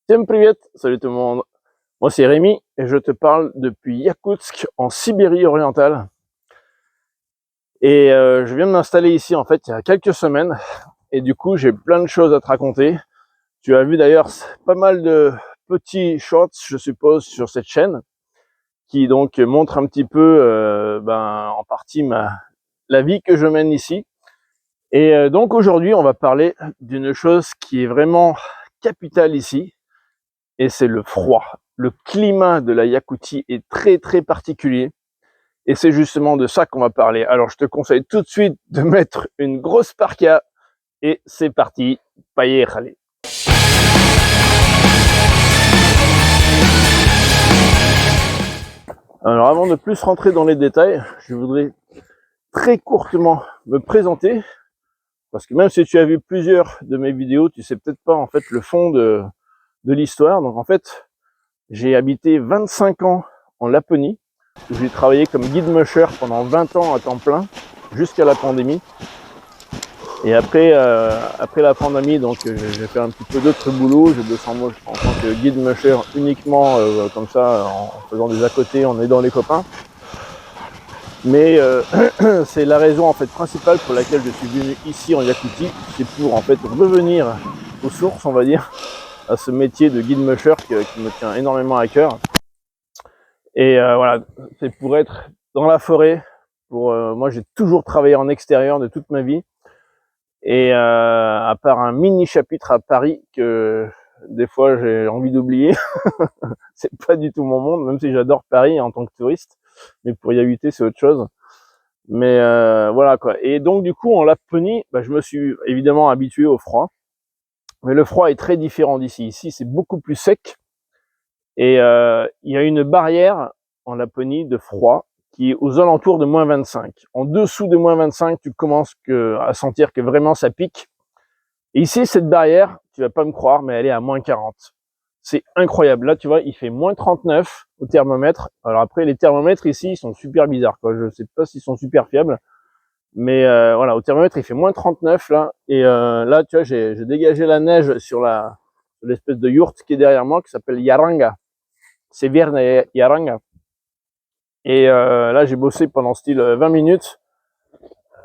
Всем привет, salut tout le monde. Moi c'est Rémi et je te parle depuis Yakoutsk en Sibérie orientale. Et je viens de m'installer ici en fait il y a quelques semaines et du coup j'ai plein de choses à te raconter. Tu as vu d'ailleurs pas mal de petits shorts je suppose sur cette chaîne qui donc montrent un petit peu en partie la vie que je mène ici. Et donc aujourd'hui on va parler d'une chose qui est vraiment capitale ici. Et c'est le froid. Le climat de la Yakoutie est très très particulier et c'est justement de ça qu'on va parler. Alors je te conseille tout de suite de mettre une grosse parka et c'est parti. Allez. Alors avant de plus rentrer dans les détails, je voudrais très courtement me présenter parce que même si tu as vu plusieurs de mes vidéos, tu sais peut-être pas en fait le fond de l'histoire. Donc en fait, j'ai habité 25 ans en Laponie. J'ai travaillé comme guide musher pendant 20 ans à temps plein, jusqu'à la pandémie. Et après la pandémie, donc j'ai fait un petit peu d'autres boulots. J'ai bossé en tant que guide musher uniquement comme ça, en faisant des à côté, en aidant les copains. Mais c'est la raison en fait principale pour laquelle je suis venu ici en Yakoutie, c'est pour en fait revenir aux sources, on va dire, à ce métier de guide musher qui me tient énormément à cœur. Et voilà, c'est pour être dans la forêt. Moi, j'ai toujours travaillé en extérieur de toute ma vie. Et à part un mini chapitre à Paris que des fois j'ai envie d'oublier, c'est pas du tout mon monde, même si j'adore Paris en tant que touriste. Mais pour y habiter, c'est autre chose. Mais voilà quoi. Et donc du coup, en Laponie, je me suis évidemment habitué au froid. Mais le froid est très différent d'ici. Ici, c'est beaucoup plus sec. Et il y a une barrière en Laponie de froid qui est aux alentours de moins 25. En dessous de moins 25, tu commences à sentir que vraiment ça pique. Et ici, cette barrière, tu vas pas me croire, mais elle est à moins 40. C'est incroyable. Là, tu vois, il fait moins 39 au thermomètre. Alors après, les thermomètres ici, ils sont super bizarres, quoi. Je sais pas s'ils sont super fiables. Mais voilà, au thermomètre, il fait moins 39 là. Et là, tu vois, j'ai dégagé la neige sur l'espèce de yourte qui est derrière moi, qui s'appelle Yaranga. C'est Verne Yaranga. Et là, j'ai bossé pendant style 20 minutes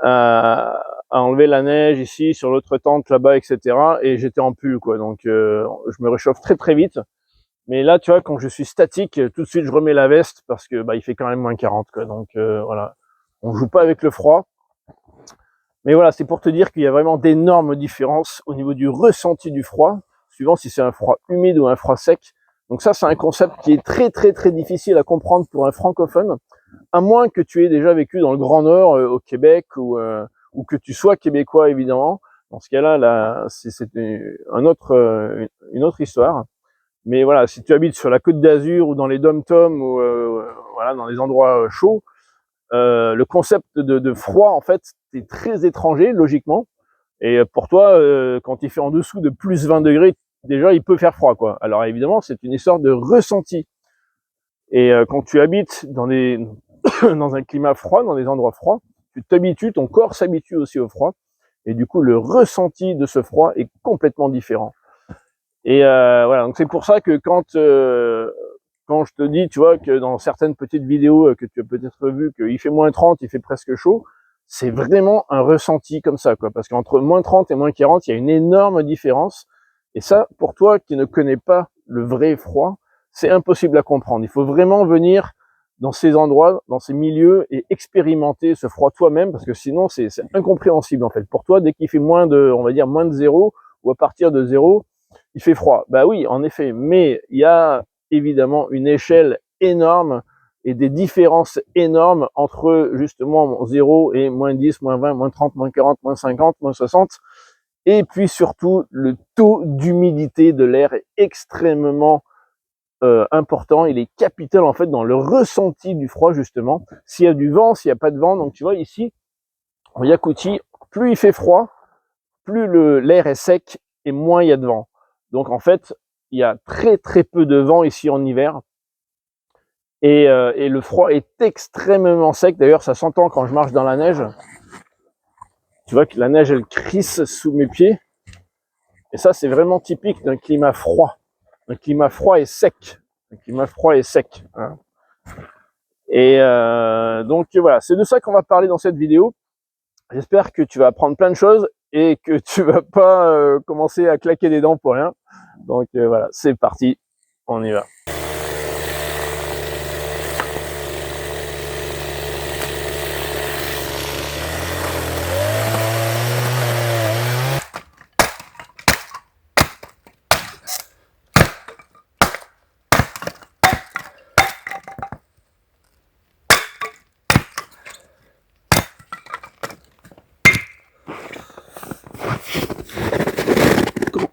à enlever la neige ici, sur l'autre tente là-bas, etc. Et j'étais en pull, quoi. Donc, je me réchauffe très très vite. Mais là, tu vois, quand je suis statique, tout de suite, je remets la veste parce que il fait quand même moins 40, quoi. Donc, voilà. On joue pas avec le froid. Mais voilà, c'est pour te dire qu'il y a vraiment d'énormes différences au niveau du ressenti du froid, suivant si c'est un froid humide ou un froid sec. Donc ça, c'est un concept qui est très très très difficile à comprendre pour un francophone, à moins que tu aies déjà vécu dans le Grand Nord, au Québec, ou que tu sois québécois évidemment. Dans ce cas-là, c'est une autre histoire. Mais voilà, si tu habites sur la Côte d'Azur ou dans les dom-toms ou voilà, dans les endroits chauds, le concept de froid en fait est très étranger logiquement. Et pour toi, quand il fait en dessous de plus 20 degrés, déjà il peut faire froid, quoi. Alors évidemment, c'est une histoire de ressenti. Et quand tu habites dans un climat froid, dans des endroits froids, tu t'habitues, ton corps s'habitue aussi au froid. Et du coup, le ressenti de ce froid est complètement différent. Et voilà, donc c'est pour ça que quand je te dis, tu vois, que dans certaines petites vidéos que tu as peut-être vues, qu'il fait moins 30, il fait presque chaud, c'est vraiment un ressenti comme ça, quoi. Parce qu'entre moins 30 et moins 40, il y a une énorme différence. Et ça, pour toi qui ne connais pas le vrai froid, c'est impossible à comprendre. Il faut vraiment venir dans ces endroits, dans ces milieux et expérimenter ce froid toi-même, parce que sinon c'est incompréhensible en fait. Pour toi, dès qu'il fait on va dire moins de 0, ou à partir de 0, il fait froid. Bah oui, en effet, mais il y a évidemment une échelle énorme et des différences énormes entre justement 0 et moins 10, moins 20, moins 30, moins 40, moins 50, moins 60. Et puis surtout, le taux d'humidité de l'air est extrêmement important. Il est capital en fait dans le ressenti du froid justement. S'il y a du vent, s'il n'y a pas de vent. Donc tu vois ici, en Yakoutie, plus il fait froid, plus l'air est sec et moins il y a de vent. Donc en fait, il y a très très peu de vent ici en hiver. Et le froid est extrêmement sec. D'ailleurs, ça s'entend quand je marche dans la neige. Tu vois que la neige, elle crisse sous mes pieds. Et ça, c'est vraiment typique d'un climat froid. un climat froid et sec. Un climat froid et sec. Hein. Et donc voilà, c'est de ça qu'on va parler dans cette vidéo. J'espère que tu vas apprendre plein de choses et que tu vas pas commencer à claquer des dents pour rien. Donc voilà, c'est parti, on y va.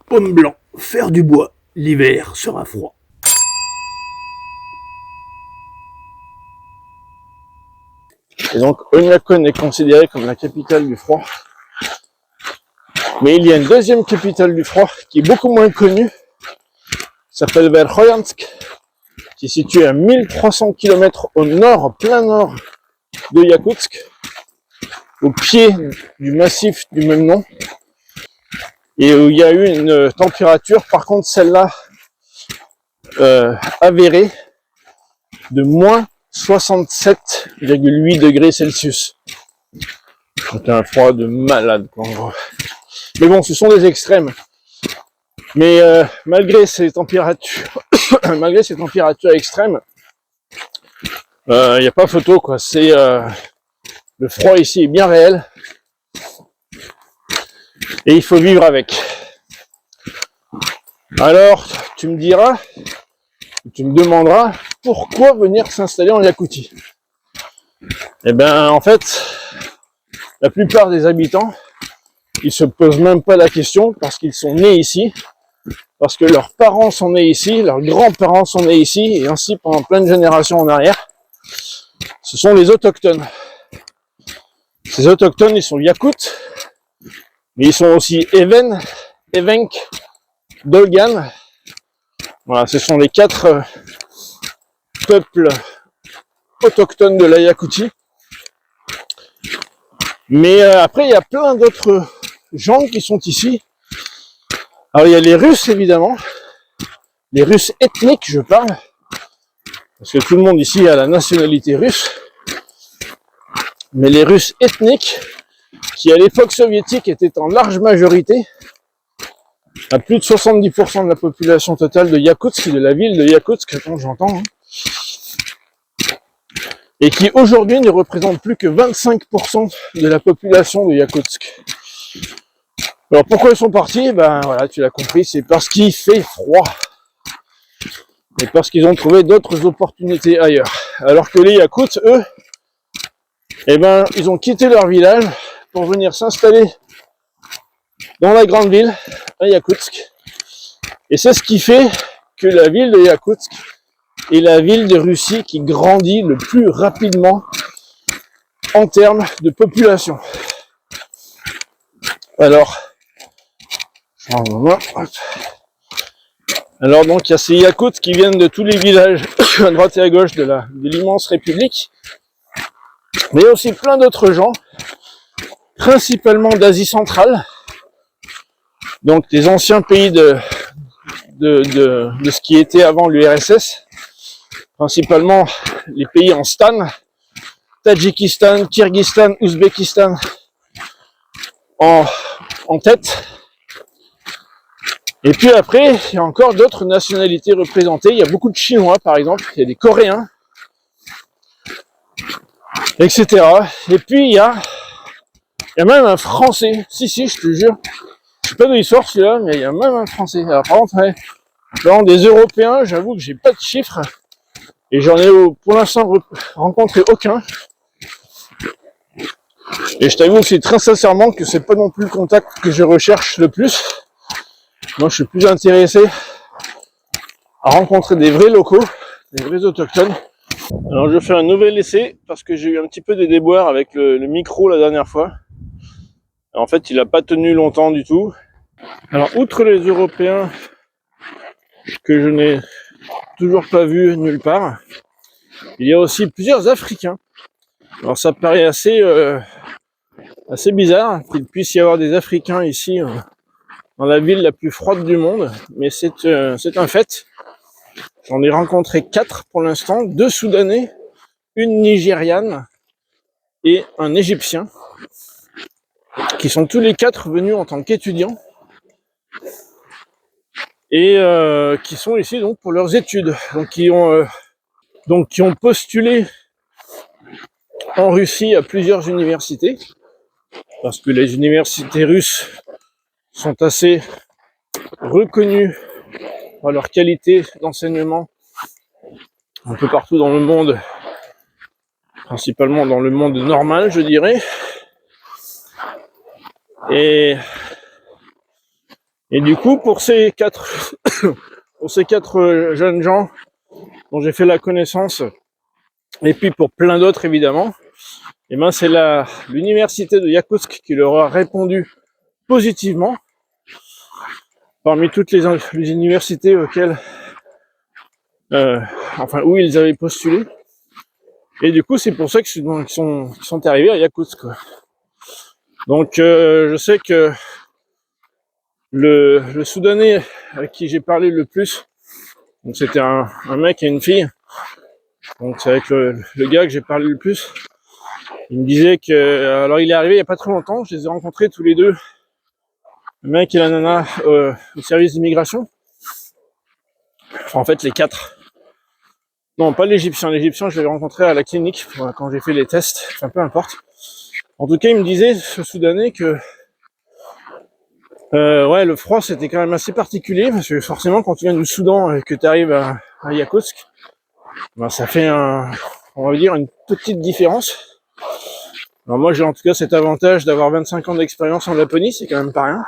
Homme blanc, faire du bois, l'hiver sera froid. Et donc Oymyakon est considérée comme la capitale du froid. Mais il y a une deuxième capitale du froid qui est beaucoup moins connue, qui s'appelle Verkhoyansk, qui est située à 1300 km au nord, plein nord de Yakoutsk, au pied du massif du même nom, et où il y a eu une température, par contre celle-là, avérée, de moins 67,8 degrés Celsius. C'est un froid de malade, en gros. Mais bon, ce sont des extrêmes. Mais malgré ces températures, extrêmes, il n'y a pas photo, quoi. C'est le froid ici est bien réel et il faut vivre avec. Alors, tu me diras, tu me demanderas pourquoi venir s'installer en Yakoutie. Eh ben, en fait, la plupart des habitants, ils se posent même pas la question parce qu'ils sont nés ici, parce que leurs parents sont nés ici, leurs grands-parents sont nés ici, et ainsi pendant plein de générations en arrière. Ce sont les autochtones. Ces autochtones, ils sont Yakoutes, mais ils sont aussi Even, Evenk, Dolgan. Voilà, ce sont les 4 peuples autochtones de la Yakoutie. Mais après, il y a plein d'autres gens qui sont ici. Alors, il y a les Russes, évidemment. Les Russes ethniques, je parle. Parce que tout le monde ici a la nationalité russe. Mais les Russes ethniques, qui à l'époque soviétique étaient en large majorité, à plus de 70% de la population totale de Yakoutsk, de la ville de Yakoutsk, quand j'entends, hein, et qui aujourd'hui ne représentent plus que 25% de la population de Yakoutsk. Alors pourquoi ils sont partis? Ben voilà, tu l'as compris, c'est parce qu'il fait froid. Et parce qu'ils ont trouvé d'autres opportunités ailleurs. Alors que les Yakoutes, eux, eh ben, ils ont quitté leur village pour venir s'installer dans la grande ville, à Yakoutsk. Et c'est ce qui fait que la ville de Yakoutsk est la ville de Russie qui grandit le plus rapidement en termes de population. Alors donc il y a ces Yakoutes qui viennent de tous les villages à droite et à gauche de l'immense république, mais il y a aussi plein d'autres gens, principalement d'Asie centrale, donc des anciens pays de ce qui était avant l'URSS, principalement les pays en stan, Tadjikistan, Kirghizistan, Ouzbékistan en tête. Et puis après, il y a encore d'autres nationalités représentées. Il y a beaucoup de Chinois, par exemple. Il y a des Coréens, etc. Et puis, il y a même un Français. Si, je te jure. Je sais pas d'où il sort celui-là, mais il y a même un Français. Alors, par contre, ouais, des Européens, j'avoue que j'ai pas de chiffres. Et j'en ai pour l'instant rencontré aucun. Et je t'avoue que c'est très sincèrement que c'est pas non plus le contact que je recherche le plus. Moi, je suis plus intéressé à rencontrer des vrais locaux, des vrais autochtones. Alors, je fais un nouvel essai parce que j'ai eu un petit peu des déboires avec le micro la dernière fois. En fait, il n'a pas tenu longtemps du tout. Alors, outre les Européens que je n'ai toujours pas vus nulle part, il y a aussi plusieurs Africains. Alors, ça paraît assez bizarre qu'il puisse y avoir des Africains ici dans la ville la plus froide du monde, mais c'est un fait. J'en ai rencontré 4 pour l'instant, 2 Soudanais, une Nigériane et un Égyptien, qui sont tous les 4 venus en tant qu'étudiants et qui sont ici donc pour leurs études, donc qui ont postulé en Russie à plusieurs universités, parce que les universités russes sont assez reconnues par leur qualité d'enseignement un peu partout dans le monde, principalement dans le monde normal, je dirais. Et du coup, pour ces 4 jeunes gens dont j'ai fait la connaissance, et puis pour plein d'autres évidemment, et ben c'est l'université de Yakoutsk qui leur a répondu positivement parmi toutes les universités auxquelles où ils avaient postulé. Et du coup, c'est pour ça qu'ils sont arrivés à Yakoutsk, quoi. Donc je sais que le Soudanais avec qui j'ai parlé le plus, donc c'était un mec et une fille, donc c'est avec le gars que j'ai parlé le plus. Il me disait que, alors il est arrivé il y a pas très longtemps, je les ai rencontrés tous les deux, le mec et la nana, au service d'immigration. Enfin, en fait, les 4. Non, pas l'Égyptien. L'Égyptien, je l'avais rencontré à la clinique quand j'ai fait les tests. Enfin, peu importe. En tout cas, il me disait, ce Soudanais, que ouais, le froid, c'était quand même assez particulier, parce que forcément, quand tu viens du Soudan et que tu arrives à Yakoutsk, ben, ça fait on va dire, une petite différence. Alors moi, j'ai en tout cas cet avantage d'avoir 25 ans d'expérience en Laponie, c'est quand même pas rien.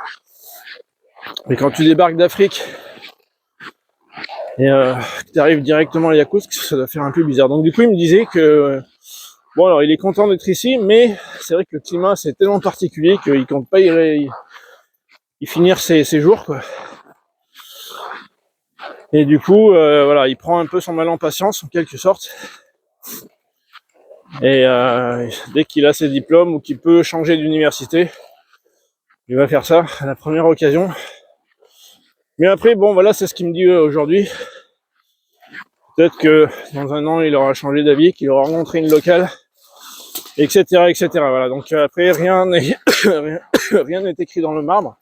Mais quand tu débarques d'Afrique et que tu arrives directement à Yakoutsk, ça doit faire un peu bizarre. Donc du coup, il me disait que bon, alors il est content d'être ici, mais c'est vrai que le climat c'est tellement particulier qu'il compte pas y finir ses jours, quoi. Et du coup, voilà, il prend un peu son mal en patience en quelque sorte. Et dès qu'il a ses diplômes ou qu'il peut changer d'université, il va faire ça à la première occasion. Mais après, bon, voilà, c'est ce qu'il me dit aujourd'hui. Peut-être que dans un an, il aura changé d'avis, qu'il aura rencontré une locale, etc., etc. Voilà. Donc après, rien n'est rien n'est écrit dans le marbre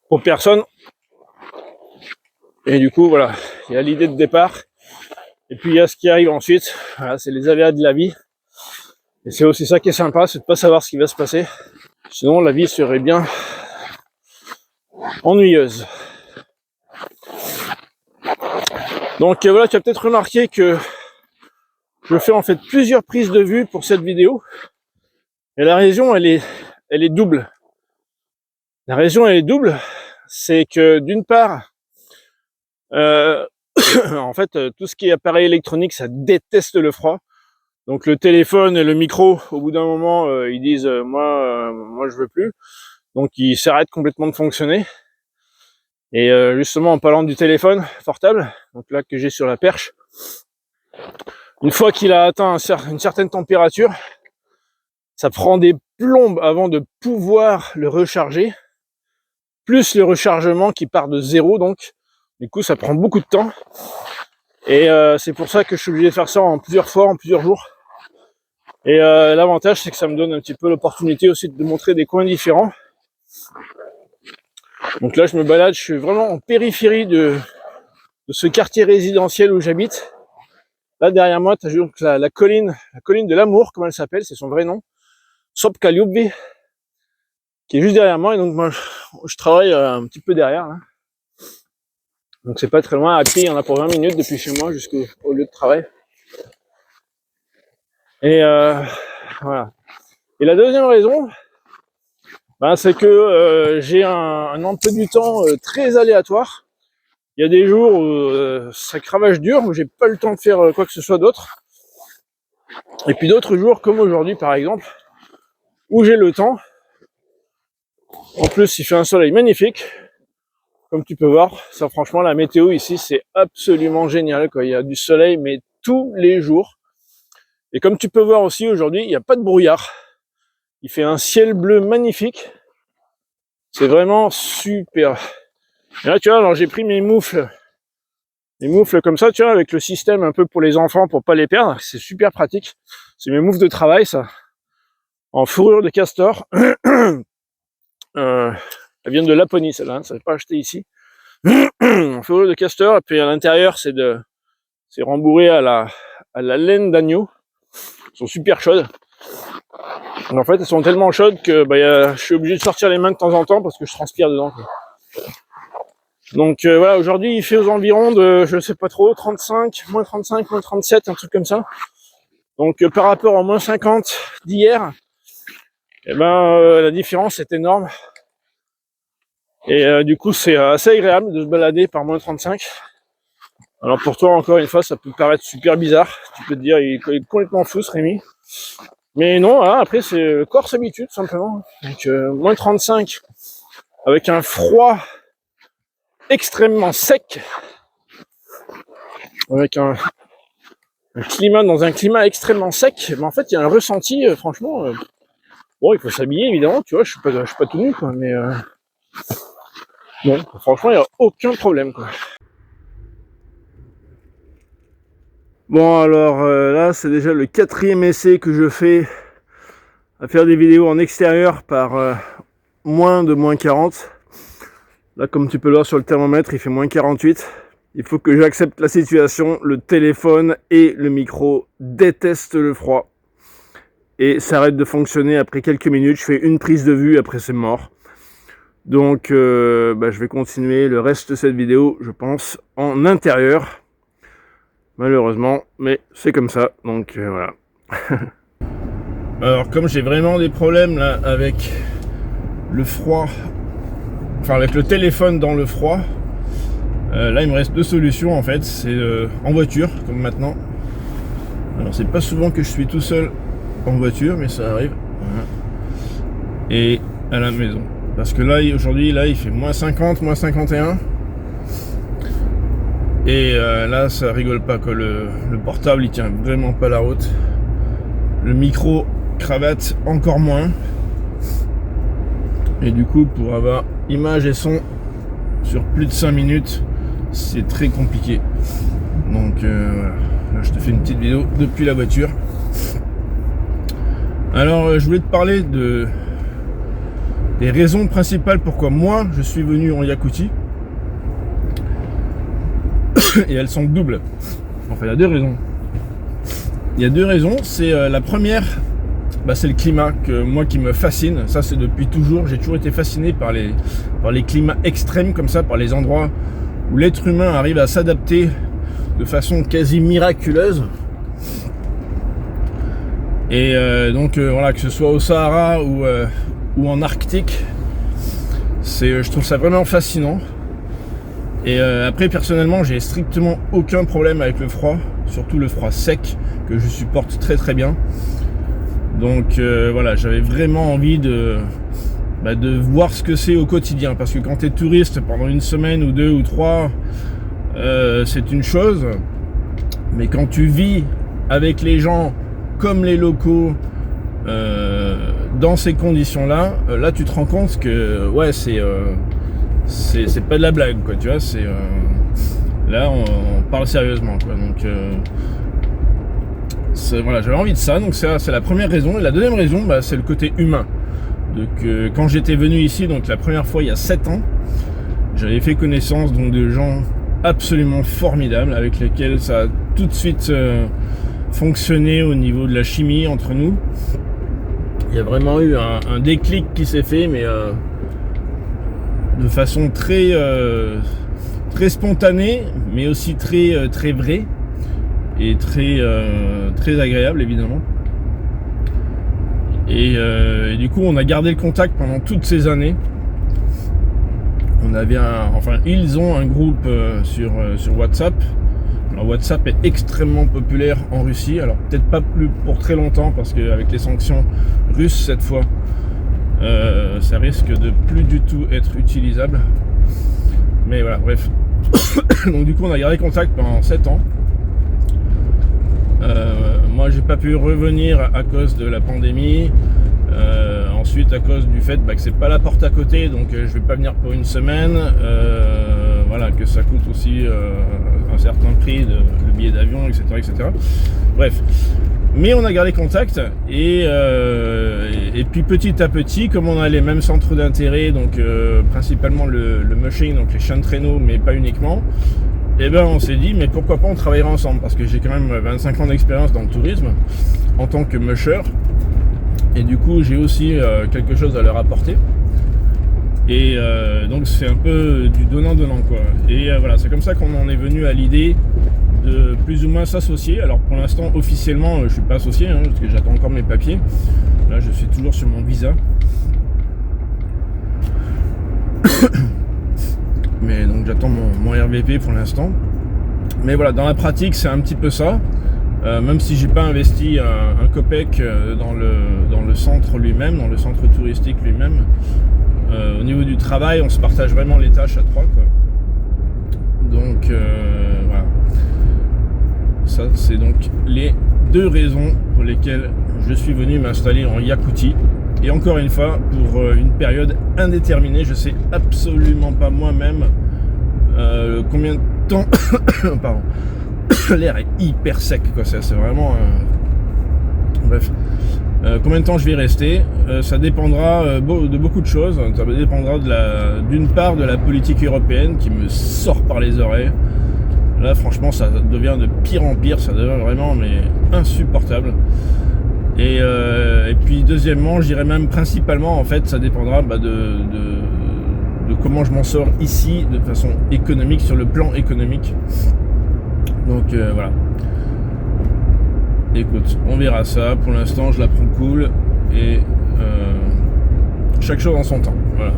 pour personne. Et du coup, voilà, il y a l'idée de départ. Et puis il y a ce qui arrive ensuite. Voilà, c'est les aléas de la vie. Et c'est aussi ça qui est sympa, c'est de pas savoir ce qui va se passer. Sinon, la vie serait bien ennuyeuse. Donc voilà, tu as peut-être remarqué que je fais en fait plusieurs prises de vue pour cette vidéo. Et la raison, elle est double. La raison, elle est double. C'est que d'une part, en fait, tout ce qui est appareil électronique, ça déteste le froid. Donc le téléphone et le micro, au bout d'un moment, ils disent moi je veux plus. Donc ils s'arrêtent complètement de fonctionner. Et justement en parlant du téléphone portable, donc là que j'ai sur la perche, une fois qu'il a atteint une certaine température, ça prend des plombes avant de pouvoir le recharger, plus le rechargement qui part de 0, donc du coup ça prend beaucoup de temps. Et c'est pour ça que je suis obligé de faire ça en plusieurs fois, en plusieurs jours. Et l'avantage, c'est que ça me donne un petit peu l'opportunité aussi de montrer des coins différents. Donc là, je me balade, je suis vraiment en périphérie de ce quartier résidentiel où j'habite. Là, derrière moi, tu as donc la colline de l'amour, comme elle s'appelle, c'est son vrai nom, Sopkaliubvi, qui est juste derrière moi. Et donc, moi, je travaille un petit peu derrière, là. Donc, c'est pas très loin. À pied, il y en a pour 20 minutes depuis chez moi jusqu'au lieu de travail. Et voilà. Et la deuxième raison, c'est que j'ai un emploi du temps très aléatoire. Il y a des jours où ça cravache dur, où j'ai pas le temps de faire quoi que ce soit d'autre. Et puis d'autres jours, comme aujourd'hui par exemple, où j'ai le temps. En plus, il fait un soleil magnifique, comme tu peux voir. Ça, franchement, la météo ici, c'est absolument génial, quoi. Il y a du soleil, mais tous les jours. Et comme tu peux voir aussi aujourd'hui, il n'y a pas de brouillard. Il fait un ciel bleu magnifique. C'est vraiment super. Et là, tu vois, alors j'ai pris mes moufles comme ça, tu vois, avec le système un peu pour les enfants, pour pas les perdre. C'est super pratique. C'est mes moufles de travail, ça. En fourrure de castor. Elles viennent de Laponie, celle-là, hein, ça n'est pas acheté ici. En fourrure de castor, et puis à l'intérieur, c'est rembourré à la laine d'agneau. Elles sont super chaudes. Et en fait, elles sont tellement chaudes que je suis obligé de sortir les mains de temps en temps parce que je transpire dedans, quoi. Donc voilà, aujourd'hui il fait aux environs de, je sais pas trop, 35, moins 37, un truc comme ça. Donc par rapport au moins 50 d'hier, la différence est énorme. Et du coup c'est assez agréable de se balader par moins 35. Alors pour toi, encore une fois, ça peut paraître super bizarre. Tu peux te dire, il est complètement fou ce Rémi. Mais non, voilà, après le corps s'habitue tout simplement. Donc moins 35, avec un froid extrêmement sec, avec un climat dans un climat extrêmement sec, mais en fait il y a un ressenti, franchement, bon, il faut s'habiller évidemment, tu vois, je suis pas tout nu, quoi, mais bon, franchement il n'y a aucun problème, quoi. Bon, alors là c'est déjà le 4e essai que je fais à faire des vidéos en extérieur par moins 40. Là, comme tu peux le voir sur le thermomètre, il fait moins 48. Il faut que j'accepte la situation. Le téléphone et le micro détestent le froid et s'arrêtent de fonctionner après quelques minutes. Je fais une prise de vue, après c'est mort. Donc je vais continuer le reste de cette vidéo, je pense, en intérieur. Malheureusement, mais c'est comme ça. Donc voilà. Alors comme j'ai vraiment des problèmes là avec le froid, enfin avec le téléphone dans le froid, là il me reste 2 solutions en fait. C'est en voiture comme maintenant. Alors c'est pas souvent que je suis tout seul en voiture, mais ça arrive. Voilà. Et à la maison, parce que là aujourd'hui il fait moins 50, moins 51. Et là ça rigole pas, quoi. Le portable il tient vraiment pas la route. Le micro cravate encore moins. Et du coup, pour avoir image et son sur plus de 5 minutes, c'est très compliqué. Donc voilà, là je te fais une petite vidéo depuis la voiture. Alors je voulais te parler des raisons principales pourquoi moi je suis venu en Yakoutie. Et elles sont doubles. Enfin, il y a 2 raisons. Il y a 2 raisons. C'est la première, c'est le climat qui me fascine. Ça, c'est depuis toujours. J'ai toujours été fasciné par les climats extrêmes comme ça, par les endroits où l'être humain arrive à s'adapter de façon quasi miraculeuse. Et donc voilà, que ce soit au Sahara ou en Arctique, je trouve ça vraiment fascinant. Et après, personnellement, j'ai strictement aucun problème avec le froid, surtout le froid sec, que je supporte très très bien. Donc voilà, j'avais vraiment envie de voir ce que c'est au quotidien, parce que quand tu es touriste pendant une semaine ou 2 ou 3, c'est une chose, mais quand tu vis avec les gens comme les locaux dans ces conditions-là, là tu te rends compte que ouais, c'est pas de la blague, quoi, tu vois, là on parle sérieusement, quoi. Donc voilà, j'avais envie de ça, donc c'est la première raison. Et la deuxième raison, c'est le côté humain. Donc quand j'étais venu ici, donc la première fois il y a 7 ans, j'avais fait connaissance donc de gens absolument formidables avec lesquels ça a tout de suite fonctionné au niveau de la chimie entre nous. Il y a vraiment eu un déclic qui s'est fait, mais de façon très très spontanée, mais aussi très très vraie et très agréable, évidemment. Et du coup, on a gardé le contact pendant toutes ces années. On avait ils ont un groupe sur WhatsApp. Alors WhatsApp est extrêmement populaire en Russie. Alors peut-être pas plus pour très longtemps, parce qu'avec les sanctions russes cette fois, ça risque de plus du tout être utilisable. Mais voilà, bref. Donc du coup, on a gardé contact pendant 7 ans. Moi, j'ai pas pu revenir à cause de la pandémie. suite à cause du fait que c'est pas la porte à côté, donc je vais pas venir pour une semaine, voilà, que ça coûte aussi un certain prix, le billet d'avion, etc., etc. Bref, mais on a gardé contact et puis petit à petit, comme on a les mêmes centres d'intérêt, donc principalement le mushing, donc les chiens de traîneau, mais pas uniquement, et ben on s'est dit mais pourquoi pas on travaillera ensemble, parce que j'ai quand même 25 ans d'expérience dans le tourisme en tant que musher, et du coup j'ai aussi quelque chose à leur apporter, et donc c'est un peu du donnant-donnant quoi, et voilà, c'est comme ça qu'on en est venu à l'idée de plus ou moins s'associer. Alors pour l'instant officiellement je suis pas associé, parce que j'attends encore mes papiers, là je suis toujours sur mon visa. Mais donc j'attends mon RVP pour l'instant. Mais voilà, dans la pratique c'est un petit peu ça. Même si j'ai pas investi un copec dans le centre lui-même, dans le centre touristique lui-même, au niveau du travail on se partage vraiment les tâches à trois quoi. Donc voilà, ça c'est donc les deux raisons pour lesquelles je suis venu m'installer en Yakoutie. Et encore une fois, pour une période indéterminée, je sais absolument pas moi-même combien de temps. Pardon. L'air est hyper sec, quoi. C'est vraiment. Bref. Combien de temps je vais rester, ça dépendra de beaucoup de choses. Ça dépendra d'une part de la politique européenne qui me sort par les oreilles. Là, franchement, ça devient de pire en pire. Ça devient vraiment insupportable. Et puis deuxièmement, je dirais même principalement, en fait, ça dépendra de comment je m'en sors ici de façon économique, sur le plan économique. Donc voilà. Écoute, on verra ça. Pour l'instant, je la prends cool et chaque chose en son temps. Voilà.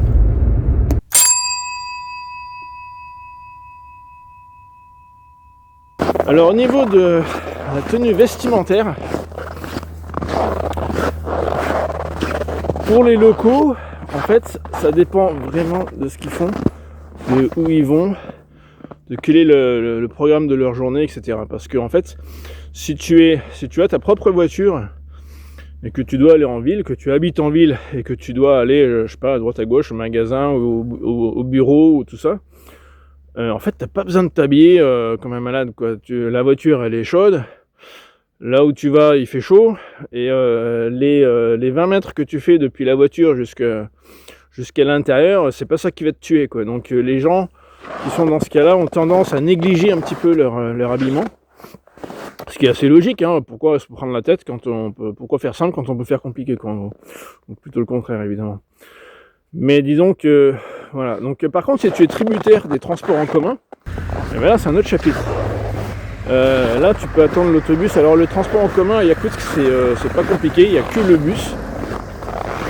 Alors au niveau de la tenue vestimentaire, pour les locaux, en fait, ça dépend vraiment de ce qu'ils font, de où ils vont, de quel est le programme de leur journée, etc. Parce que en fait, si tu as ta propre voiture et que tu dois aller en ville, que tu habites en ville et que tu dois aller, je sais pas, à droite à gauche, au magasin, au bureau ou tout ça, en fait, t'as pas besoin de t'habiller comme un malade, quoi. La voiture, elle est chaude. Là où tu vas, il fait chaud, et les 20 mètres que tu fais depuis la voiture jusqu'à l'intérieur, c'est pas ça qui va te tuer, quoi. Donc les gens qui sont dans ce cas-là ont tendance à négliger un petit peu leur habillement, ce qui est assez logique, hein. Pourquoi se prendre la tête pourquoi faire simple quand on peut faire compliqué, quoi, en gros. Donc plutôt le contraire, évidemment. Mais disons que voilà. Donc par contre, si tu es tributaire des transports en commun, et ben là c'est un autre chapitre. Là tu peux attendre l'autobus. Alors le transport en commun à Yakoutsk c'est pas compliqué, il n'y a que le bus.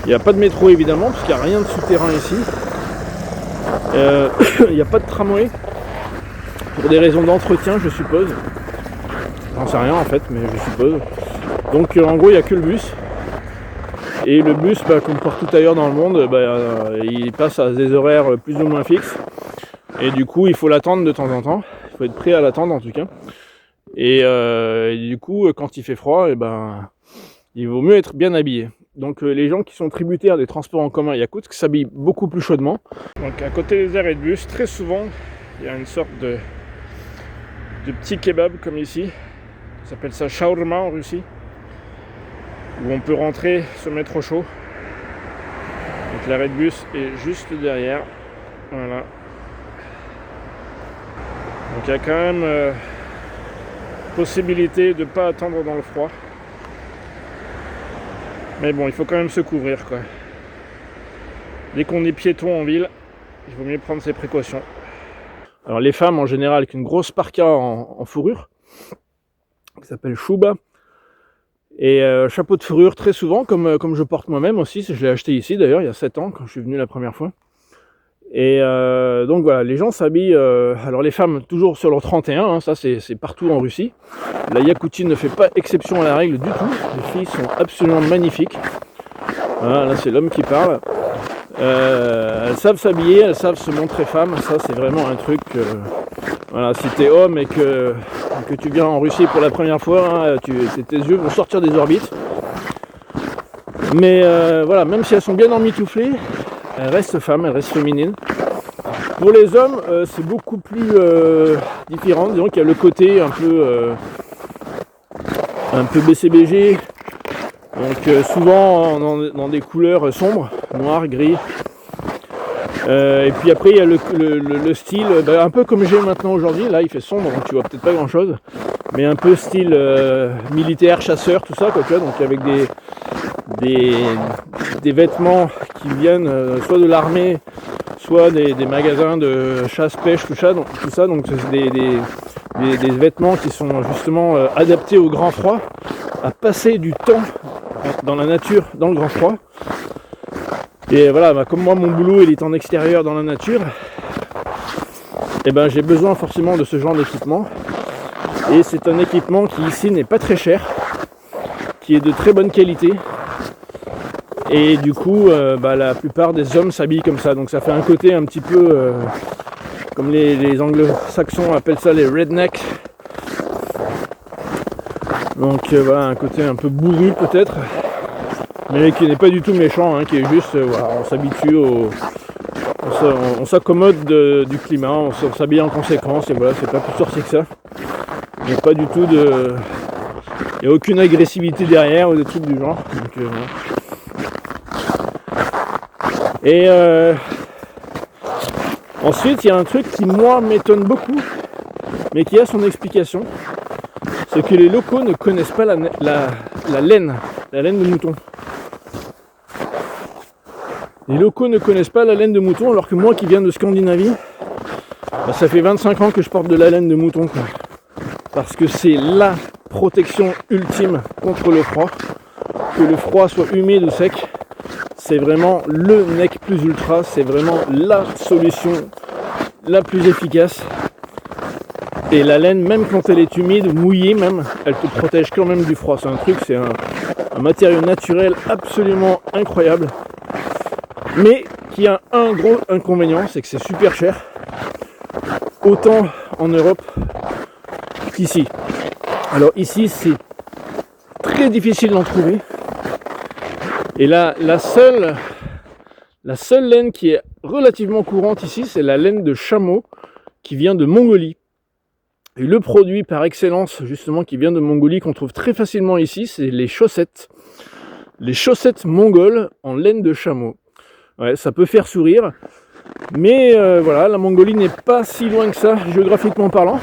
Il n'y a pas de métro évidemment parce qu'il n'y a rien de souterrain ici. Il n'y a pas de tramway pour des raisons d'entretien, je suppose. J'en sais rien en fait, mais je suppose. Donc en gros il n'y a que le bus. Et le bus, comme partout ailleurs dans le monde, il passe à des horaires plus ou moins fixes. Et du coup il faut l'attendre de temps en temps. Il faut être prêt à l'attendre en tout cas. Et du coup, quand il fait froid, il vaut mieux être bien habillé. Donc les gens qui sont tributaires des transports en commun à Yakoutsk s'habillent beaucoup plus chaudement. Donc à côté des arrêts de bus, très souvent, il y a une sorte de petit kebab comme ici. Ça s'appelle ça shawarma en Russie. Où on peut rentrer, se mettre au chaud. Donc l'arrêt de bus est juste derrière. Voilà. Donc il y a quand même possibilité de ne pas attendre dans le froid. Mais bon, il faut quand même se couvrir, quoi. Dès qu'on est piéton en ville, il vaut mieux prendre ses précautions. Alors les femmes en général avec une grosse parka en fourrure, qui s'appelle Shuba. Et chapeau de fourrure très souvent, comme je porte moi-même aussi. Je l'ai acheté ici d'ailleurs, il y a 7 ans, quand je suis venu la première fois. Et donc voilà, les gens s'habillent, alors les femmes toujours sur leur 31, hein, ça c'est partout en Russie. La Yakoutie ne fait pas exception à la règle du tout, les filles sont absolument magnifiques. Voilà, là c'est l'homme qui parle. Elles savent s'habiller, elles savent se montrer femmes, ça c'est vraiment un truc, voilà, si t'es homme et que tu viens en Russie pour la première fois, hein, tes yeux vont sortir des orbites. Mais voilà, même si elles sont bien emmitouflées, elles restent femmes, elles restent féminines. Pour les hommes, c'est beaucoup plus différent. Disons qu'il y a le côté un peu BCBG, donc souvent dans des couleurs sombres, noir, gris. Et puis après il y a le style, un peu comme j'ai maintenant aujourd'hui. Là il fait sombre, donc tu vois peut-être pas grand chose, mais un peu style militaire, chasseur, tout ça, quoi, tu vois, donc avec des vêtements qui viennent soit de l'armée, soit des magasins de chasse-pêche, tout ça, donc c'est des vêtements qui sont justement adaptés au grand froid, à passer du temps dans la nature, dans le grand froid. Et voilà, comme moi mon boulot il est en extérieur dans la nature, et j'ai besoin forcément de ce genre d'équipement. Et c'est un équipement qui ici n'est pas très cher, qui est de très bonne qualité. Et du coup, la plupart des hommes s'habillent comme ça. Donc ça fait un côté un petit peu, comme les anglo-saxons appellent ça les rednecks. Donc voilà, un côté un peu bourru peut-être, mais qui n'est pas du tout méchant, hein, qui est juste, on s'habitue on s'accommode du climat, on s'habille en conséquence, et voilà, c'est pas plus sorcier que ça. Il n'y a pas du tout il n'y a aucune agressivité derrière ou des trucs du genre. Donc, voilà. Et ensuite il y a un truc qui moi m'étonne beaucoup, mais qui a son explication, c'est que les locaux ne connaissent pas la laine de mouton. Les locaux ne connaissent pas la laine de mouton, alors que moi qui viens de Scandinavie, ça fait 25 ans que je porte de la laine de mouton, quoi. Parce que c'est la protection ultime contre le froid. Que le froid soit humide ou sec, c'est vraiment le nec plus ultra, c'est vraiment la solution la plus efficace. Et la laine, même quand elle est humide, mouillée même, elle te protège quand même du froid. C'est un matériau naturel absolument incroyable. Mais qui a un gros inconvénient, c'est que c'est super cher. Autant en Europe qu'ici. Alors ici, c'est très difficile d'en trouver. Et là, la seule laine qui est relativement courante ici, c'est la laine de chameau qui vient de Mongolie. Et le produit par excellence, justement, qui vient de Mongolie, qu'on trouve très facilement ici, c'est les chaussettes. Les chaussettes mongoles en laine de chameau. Ouais, ça peut faire sourire. Mais voilà, la Mongolie n'est pas si loin que ça, géographiquement parlant.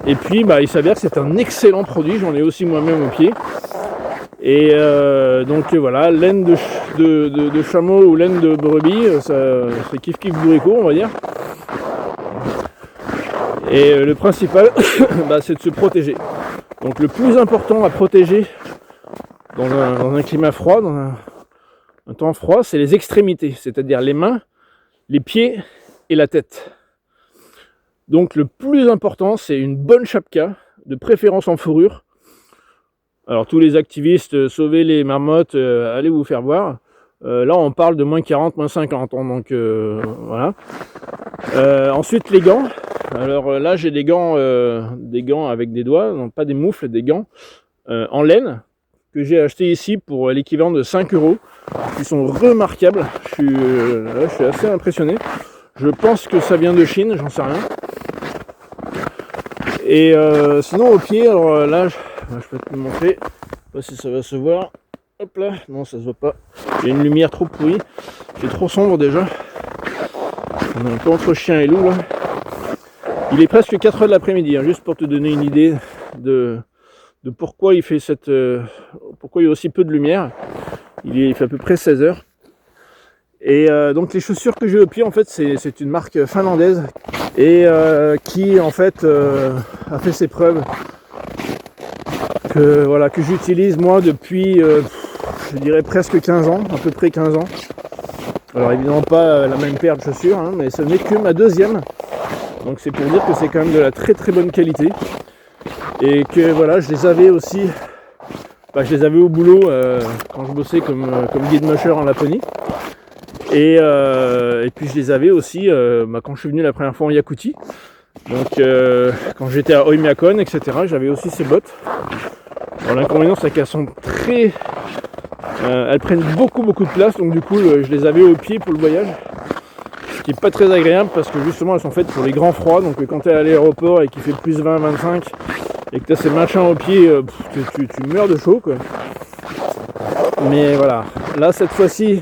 Et puis, il s'avère que c'est un excellent produit. J'en ai aussi moi-même au pied. Et donc voilà, laine de chameau ou laine de brebis, c'est kiff bourrico, on va dire. Et le principal, c'est de se protéger. Donc le plus important à protéger dans un climat froid, dans un temps froid, c'est les extrémités, c'est-à-dire les mains, les pieds et la tête. Donc le plus important, c'est une bonne chapka, de préférence en fourrure. Alors tous les activistes, sauvez les marmottes, allez vous faire voir. Là on parle de moins 40, moins 50, hein, donc voilà. Ensuite les gants. Alors là j'ai des gants avec des doigts, non pas des moufles, des gants en laine que j'ai acheté ici pour l'équivalent de 5 €, qui sont remarquables. Je suis assez impressionné. Je pense que ça vient de Chine, j'en sais rien. Et sinon au pied, alors là je peux te le montrer, je sais pas si ça va se voir. Hop là, non ça se voit pas. Il y a une lumière trop pourrie, c'est trop sombre déjà. On est un peu entre chien et loup là. Il est presque 4 h de l'après-midi, hein, juste pour te donner une idée de pourquoi il fait pourquoi il y a aussi peu de lumière. Il fait à peu près 16 h. Et donc les chaussures que j'ai au pied, en fait, c'est une marque finlandaise et qui en fait a fait ses preuves, que j'utilise moi depuis je dirais presque 15 ans, à peu près 15 ans. Alors évidemment pas la même paire de chaussures, hein, mais ce n'est que ma deuxième. Donc c'est pour dire que c'est quand même de la très très bonne qualité. Et que voilà, je les avais aussi, je les avais au boulot quand je bossais comme guide musher en Laponie. Et puis je les avais aussi quand je suis venu la première fois en Yakoutie. Donc quand j'étais à Oymyakon, etc., j'avais aussi ces bottes. Alors l'inconvénient c'est qu'elles sont très elles prennent beaucoup de place, donc du coup je les avais au pied pour le voyage, ce qui est pas très agréable parce que justement elles sont faites pour les grands froids, donc quand tu es à l'aéroport et qu'il fait plus 20-25 et que tu as ces machins au pied, tu meurs de chaud quoi. Mais voilà, là cette fois-ci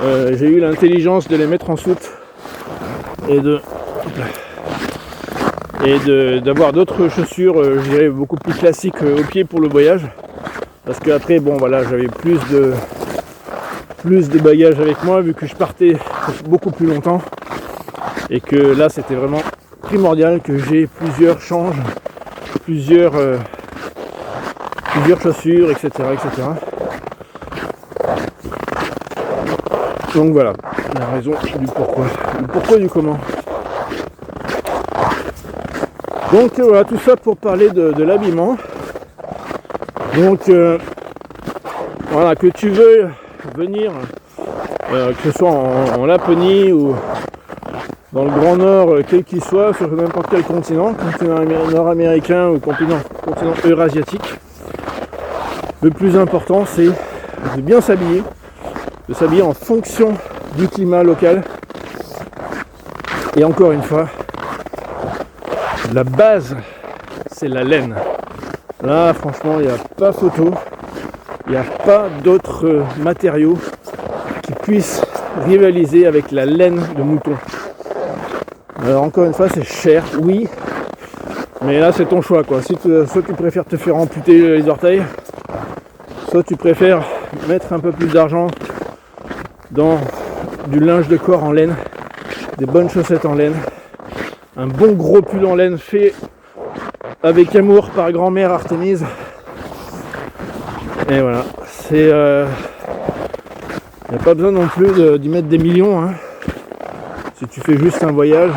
j'ai eu l'intelligence de les mettre en soute et d'avoir d'autres chaussures, je dirais beaucoup plus classiques au pied pour le voyage, parce que après bon voilà, j'avais plus de bagages avec moi vu que je partais beaucoup plus longtemps et que là c'était vraiment primordial que j'ai plusieurs changes, plusieurs chaussures, etc. Donc voilà la raison du pourquoi du comment. Donc voilà, tout ça pour parler de l'habillement. Donc voilà, que tu veux venir, que ce soit en Laponie ou dans le Grand Nord, quel qu'il soit, sur n'importe quel continent nord-américain ou continent eurasiatique, le plus important c'est de bien s'habiller, en fonction du climat local. Et encore une fois, la base c'est la laine. Là franchement il n'y a pas photo, il n'y a pas d'autres matériaux qui puissent rivaliser avec la laine de mouton. Alors encore une fois c'est cher, oui, mais là c'est ton choix quoi. Soit tu préfères te faire amputer les orteils, soit tu préfères mettre un peu plus d'argent dans du linge de corps en laine, des bonnes chaussettes en laine, un bon gros pull en laine fait avec amour par grand-mère Artémise. Et voilà, c'est y a pas besoin non plus d'y mettre des millions hein. Si tu fais juste un voyage. Là,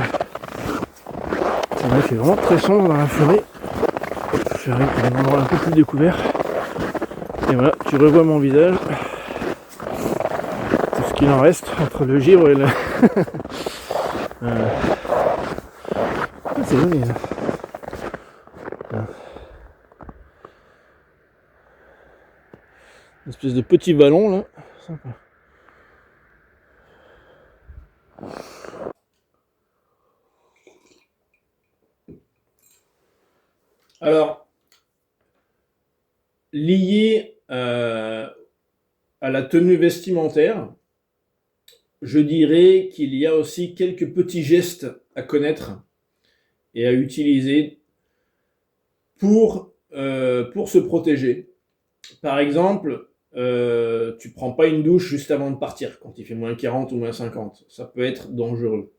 il fait vraiment très sombre dans la forêt. J'arrive pour un endroit un peu plus découvert. Et voilà, tu revois mon visage. Tout ce qu'il en reste entre le givre et le... c'est joli là. Une espèce de petit ballon là. Sympa. Alors, lié à la tenue vestimentaire, je dirais qu'il y a aussi quelques petits gestes à connaître et à utiliser pour se protéger. Par exemple, tu prends pas une douche juste avant de partir quand il fait moins 40 ou moins 50. Ça peut être dangereux.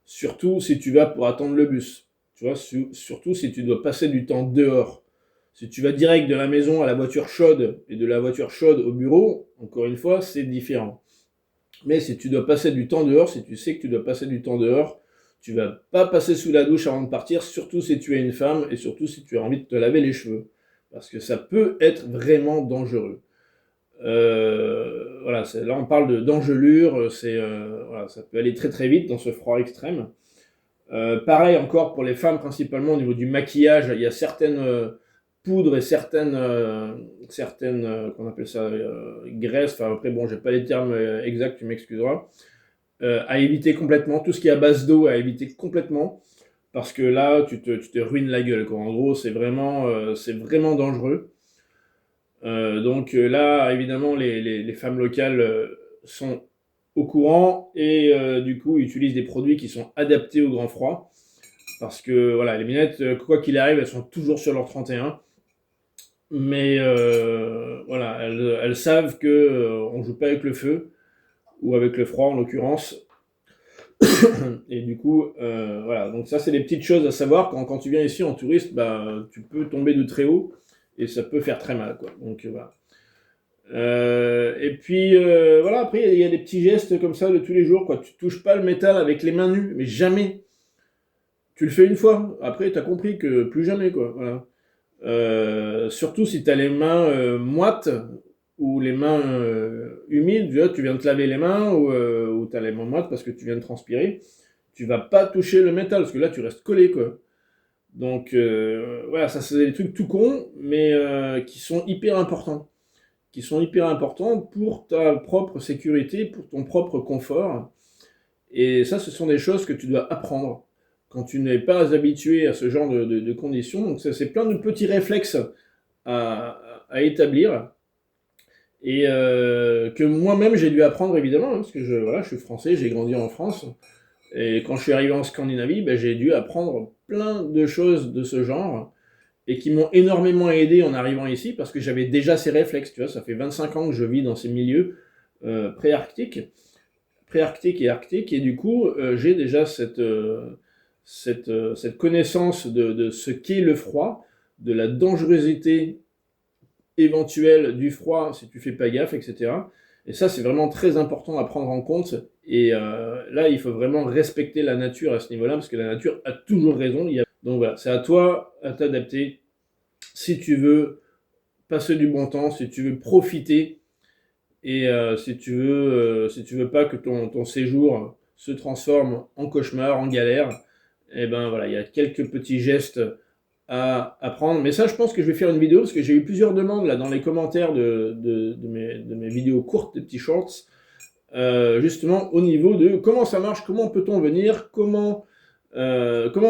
Surtout si tu vas pour attendre le bus. Tu vois, surtout si tu dois passer du temps dehors. Si tu vas direct de la maison à la voiture chaude et de la voiture chaude au bureau, encore une fois, c'est différent. Mais si tu dois passer du temps dehors, si tu sais que tu dois passer du temps dehors, tu vas pas passer sous la douche avant de partir, surtout si tu es une femme et surtout si tu as envie de te laver les cheveux. Parce que ça peut être vraiment dangereux. Voilà, là on parle d'engelure, voilà, ça peut aller très très vite dans ce froid extrême. Pareil encore pour les femmes principalement au niveau du maquillage, il y a certaines poudres et certaines qu'on appelle ça graisses, enfin après bon j'ai pas les termes exacts, tu m'excuseras, à éviter complètement, tout ce qui est à base d'eau à éviter complètement, parce que là tu te ruines la gueule quoi. En gros c'est vraiment dangereux. Donc là évidemment les femmes locales sont au courant et du coup utilisent des produits qui sont adaptés au grand froid, parce que voilà, les minettes quoi qu'il arrive elles sont toujours sur leur 31, mais voilà, elles savent que on joue pas avec le feu ou avec le froid en l'occurrence. Et du coup voilà, donc ça c'est des petites choses à savoir quand tu viens ici en touriste, bah tu peux tomber de très haut et ça peut faire très mal quoi. Donc voilà. Et puis voilà, après il y a des petits gestes comme ça de tous les jours quoi. Tu touches pas le métal avec les mains nues, mais jamais. Tu le fais une fois, après t'as compris que plus jamais quoi. Voilà. Surtout si t'as les mains moites ou les mains humides, tu viens de te laver les mains ou t'as les mains moites parce que tu viens de transpirer, tu vas pas toucher le métal parce que là tu restes collé quoi. Donc voilà, ça c'est des trucs tout cons mais qui sont hyper importants. qui sont hyper importants pour ta propre sécurité, pour ton propre confort. Et ça, ce sont des choses que tu dois apprendre quand tu n'es pas habitué à ce genre de conditions. Donc ça, c'est plein de petits réflexes à établir et que moi-même j'ai dû apprendre évidemment, hein, parce que voilà, je suis français, j'ai grandi en France. Et quand je suis arrivé en Scandinavie, ben, j'ai dû apprendre plein de choses de ce genre et qui m'ont énormément aidé en arrivant ici parce que j'avais déjà ces réflexes. Tu vois, ça fait 25 ans que je vis dans ces milieux préarctiques et arctiques, et du coup, j'ai déjà cette connaissance de ce qu'est le froid, de la dangerosité éventuelle du froid si tu fais pas gaffe, etc. Et ça, c'est vraiment très important à prendre en compte. Et là, il faut vraiment respecter la nature à ce niveau-là, parce que la nature a toujours raison. Donc voilà, c'est à toi à t'adapter si tu veux passer du bon temps, si tu veux profiter, et si tu veux pas que ton séjour se transforme en cauchemar, en galère, et ben voilà, il y a quelques petits gestes à prendre. Mais ça, je pense que je vais faire une vidéo, parce que j'ai eu plusieurs demandes là dans les commentaires de mes vidéos courtes, des petits shorts, justement au niveau de comment ça marche, comment peut-on venir, comment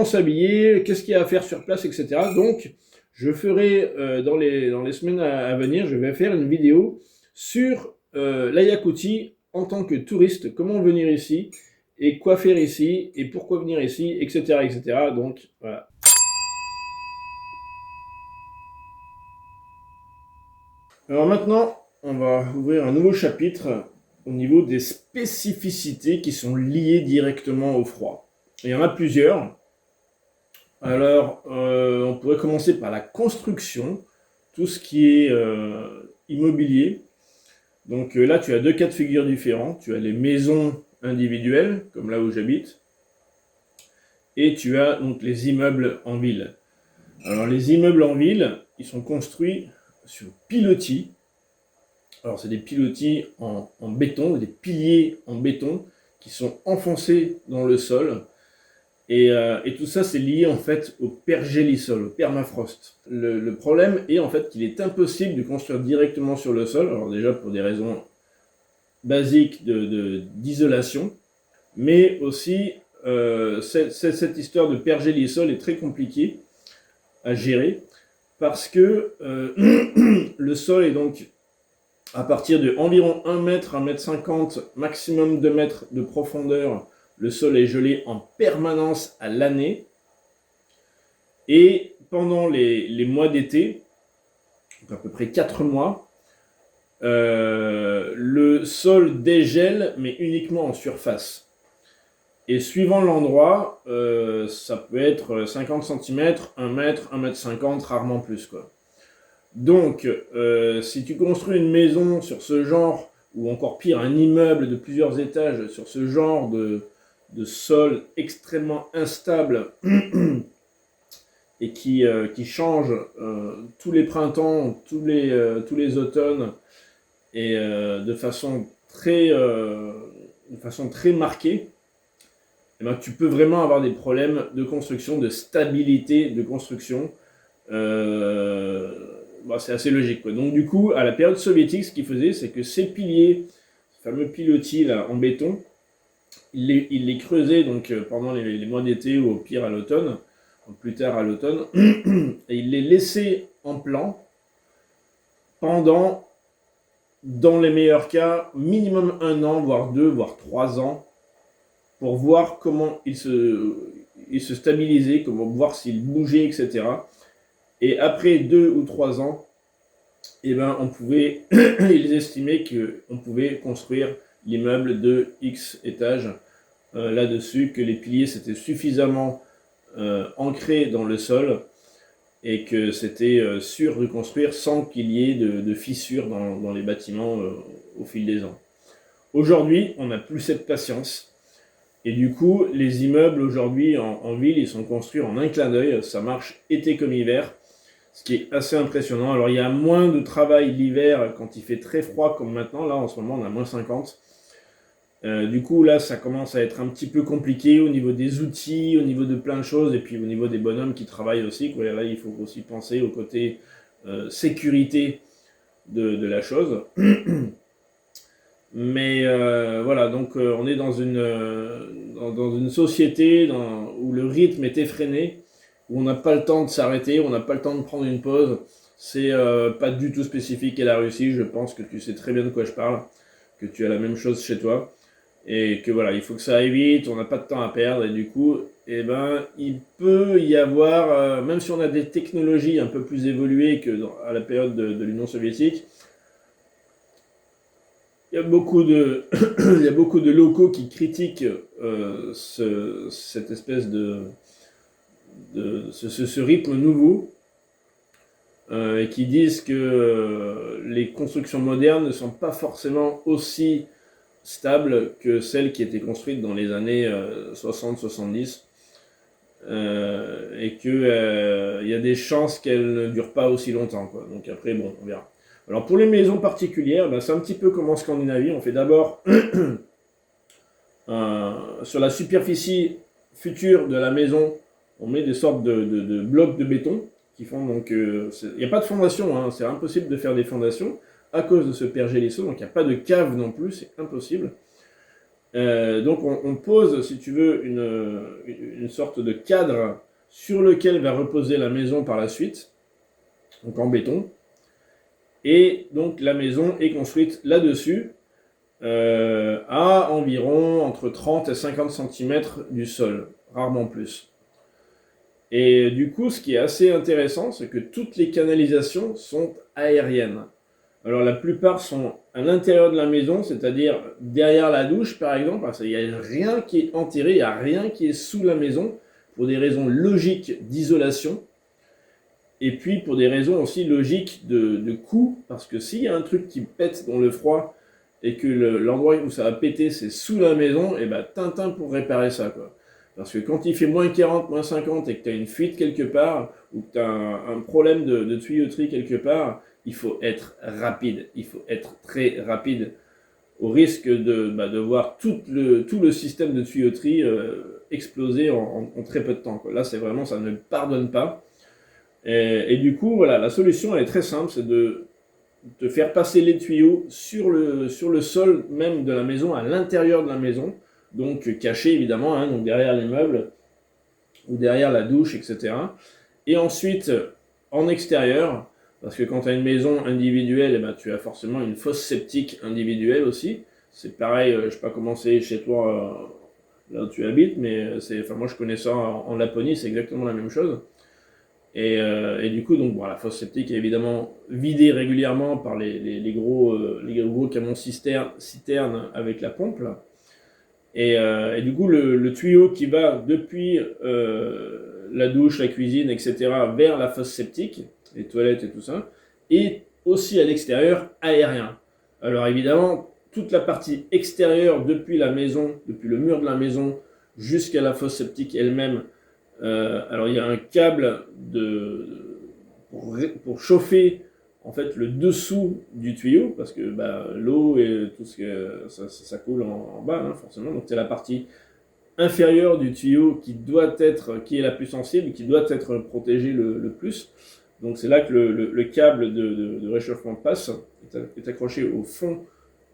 s'habiller, qu'est-ce qu'il y a à faire sur place, etc. Donc, je ferai dans les semaines à venir, je vais faire une vidéo sur la Yakoutie en tant que touriste, comment venir ici, et quoi faire ici, et pourquoi venir ici, etc. etc. Donc, voilà. Alors maintenant, on va ouvrir un nouveau chapitre au niveau des spécificités qui sont liées directement au froid. Il y en a plusieurs. Alors, on pourrait commencer par la construction, tout ce qui est immobilier. Donc là, tu as deux cas de figure différents. Tu as les maisons individuelles, comme là où j'habite, et tu as donc les immeubles en ville. Alors les immeubles en ville, ils sont construits sur pilotis. Alors c'est des pilotis en béton, des piliers en béton qui sont enfoncés dans le sol. Et tout ça, c'est lié en fait au pergélisol, au permafrost. Le problème est en fait qu'il est impossible de construire directement sur le sol. Alors déjà pour des raisons basiques d'isolation, mais aussi cette histoire de pergélisol est très compliquée à gérer parce que le sol est donc à partir de environ 1 mètre, 1 mètre 50, maximum 2 mètres de profondeur. Le sol est gelé en permanence à l'année. Et pendant les mois d'été, à peu près 4 mois, le sol dégèle, mais uniquement en surface. Et suivant l'endroit, ça peut être 50 cm, 1 mètre, 1 mètre 50, rarement plus, quoi. Donc, si tu construis une maison sur ce genre, ou encore pire, un immeuble de plusieurs étages sur ce genre de sol extrêmement instable et qui change tous les printemps, tous les automnes, et de façon très marquée, eh ben, tu peux vraiment avoir des problèmes de construction, de stabilité de construction. C'est assez logique, quoi. Donc du coup, à la période soviétique, ce qu'ils faisaient, c'est que ces piliers, ces fameux pilotis là, en béton, ils les creusaient donc, pendant les mois d'été ou au pire à l'automne, plus tard à l'automne, et ils les laissaient en plan pendant, dans les meilleurs cas, minimum 1 an, voire 2, voire 3 ans, pour voir comment ils se stabilisaient, comment voir s'ils bougeaient, etc. Et après 2 ou 3 ans, eh ben, ils estimaient qu'on pouvait construire l'immeuble de X étages là-dessus, que les piliers s'étaient suffisamment ancrés dans le sol et que c'était sûr de construire sans qu'il y ait de fissures dans les bâtiments au fil des ans. Aujourd'hui, on n'a plus cette patience. Et du coup, les immeubles aujourd'hui en ville, ils sont construits en un clin d'œil. Ça marche été comme hiver, ce qui est assez impressionnant. Alors, il y a moins de travail l'hiver quand il fait très froid comme maintenant. Là, en ce moment, on a moins 50. Du coup, là, ça commence à être un petit peu compliqué au niveau des outils, au niveau de plein de choses, et puis au niveau des bonhommes qui travaillent aussi, quoi. Là, il faut aussi penser au côté sécurité de la chose. Mais voilà, donc on est dans une société où le rythme est effréné, où on n'a pas le temps de s'arrêter, on n'a pas le temps de prendre une pause. C'est pas du tout spécifique à la Russie, je pense que tu sais très bien de quoi je parle, que tu as la même chose chez toi, et que voilà, il faut que ça aille vite, on n'a pas de temps à perdre, et du coup, eh ben, il peut y avoir, même si on a des technologies un peu plus évoluées à la période de l'Union soviétique, il y a beaucoup de, il y a beaucoup de locaux qui critiquent cette espèce ce rythme nouveau, et qui disent que les constructions modernes ne sont pas forcément aussi stables que celles qui étaient construites dans les années 60-70, et qu'il y a des chances qu'elles ne durent pas aussi longtemps, quoi. Donc après, bon, on verra. Alors pour les maisons particulières, ben, c'est un petit peu comme en Scandinavie. On fait d'abord sur la superficie future de la maison, on met des sortes de blocs de béton qui font donc. Il n'y a pas de fondation, hein, c'est impossible de faire des fondations à cause de ce pergélisseau, donc il n'y a pas de cave non plus, c'est impossible. Donc on pose, si tu veux, une sorte de cadre sur lequel va reposer la maison par la suite, donc en béton. Et donc la maison est construite là-dessus, à environ entre 30 et 50 cm du sol, rarement plus. Et du coup, ce qui est assez intéressant, c'est que toutes les canalisations sont aériennes. Alors la plupart sont à l'intérieur de la maison, c'est-à-dire derrière la douche par exemple, parce qu'il n'y a rien qui est enterré, il n'y a rien qui est sous la maison, pour des raisons logiques d'isolation, et puis pour des raisons aussi logiques de coût, parce que s'il y a un truc qui pète dans le froid, et que l'endroit où ça va péter c'est sous la maison, et ben Tintin pour réparer ça, quoi. Parce que quand il fait moins 40, moins 50 et que tu as une fuite quelque part, ou que tu as un problème de tuyauterie quelque part, il faut être rapide, il faut être très rapide, au risque de voir tout le système de tuyauterie exploser en très peu de temps, quoi. Là, c'est vraiment, ça ne pardonne pas. Et du coup, voilà, la solution elle est très simple, c'est de faire passer les tuyaux sur le sol même de la maison, à l'intérieur de la maison, donc caché évidemment, hein, donc derrière les meubles ou derrière la douche, etc. Et ensuite, en extérieur, parce que quand tu as une maison individuelle, eh ben, tu as forcément une fosse septique individuelle aussi. C'est pareil, je ne sais pas comment c'est chez toi, là où tu habites, mais moi je connais ça en Laponie, c'est exactement la même chose. Et du coup, donc, bon, la fosse septique est évidemment vidée régulièrement par les gros camions citernes avec la pompe, là. Et du coup, le tuyau qui va depuis la douche, la cuisine, etc., vers la fosse septique, les toilettes et tout ça, est aussi à l'extérieur aérien. Alors évidemment, toute la partie extérieure depuis la maison, depuis le mur de la maison jusqu'à la fosse septique elle-même, alors il y a un câble pour chauffer en fait le dessous du tuyau, parce que l'eau et tout ce que ça coule en bas, hein, forcément. Donc c'est la partie inférieure du tuyau qui est la plus sensible, qui doit être protégée le plus. Donc c'est là que le câble de réchauffement passe, est accroché au fond,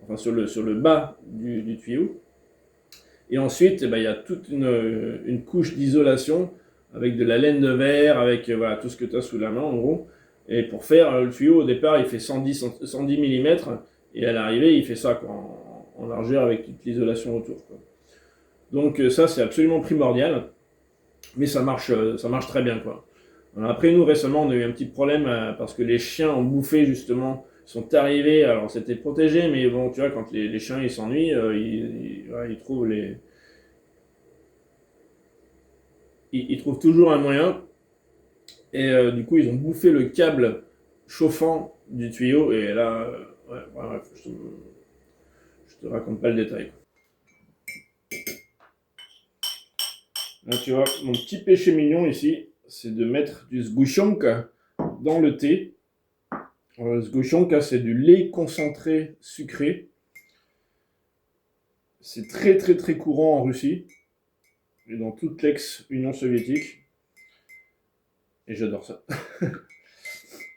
enfin sur le bas du tuyau. Et ensuite, il y a toute une couche d'isolation avec de la laine de verre, avec voilà, tout ce que tu as sous la main en gros. Et pour faire le tuyau, au départ, il fait 110 mm, et à l'arrivée, il fait ça quoi, en largeur avec toute l'isolation autour, quoi. Donc ça, c'est absolument primordial, mais ça marche très bien, quoi. Alors, après, nous, récemment, on a eu un petit problème parce que les chiens ont bouffé, justement, sont arrivés, alors c'était protégé, mais bon, tu vois, quand les chiens, ils s'ennuient, ils trouvent ils trouvent toujours un moyen. Et du coup, ils ont bouffé le câble chauffant du tuyau. Et là, ouais, bref, je te raconte pas le détail. Là, tu vois, mon petit péché mignon ici, c'est de mettre du sgouchonka dans le thé. Le sgouchonka, c'est du lait concentré sucré. C'est très très très courant en Russie et dans toute l'ex-Union soviétique. Et j'adore ça.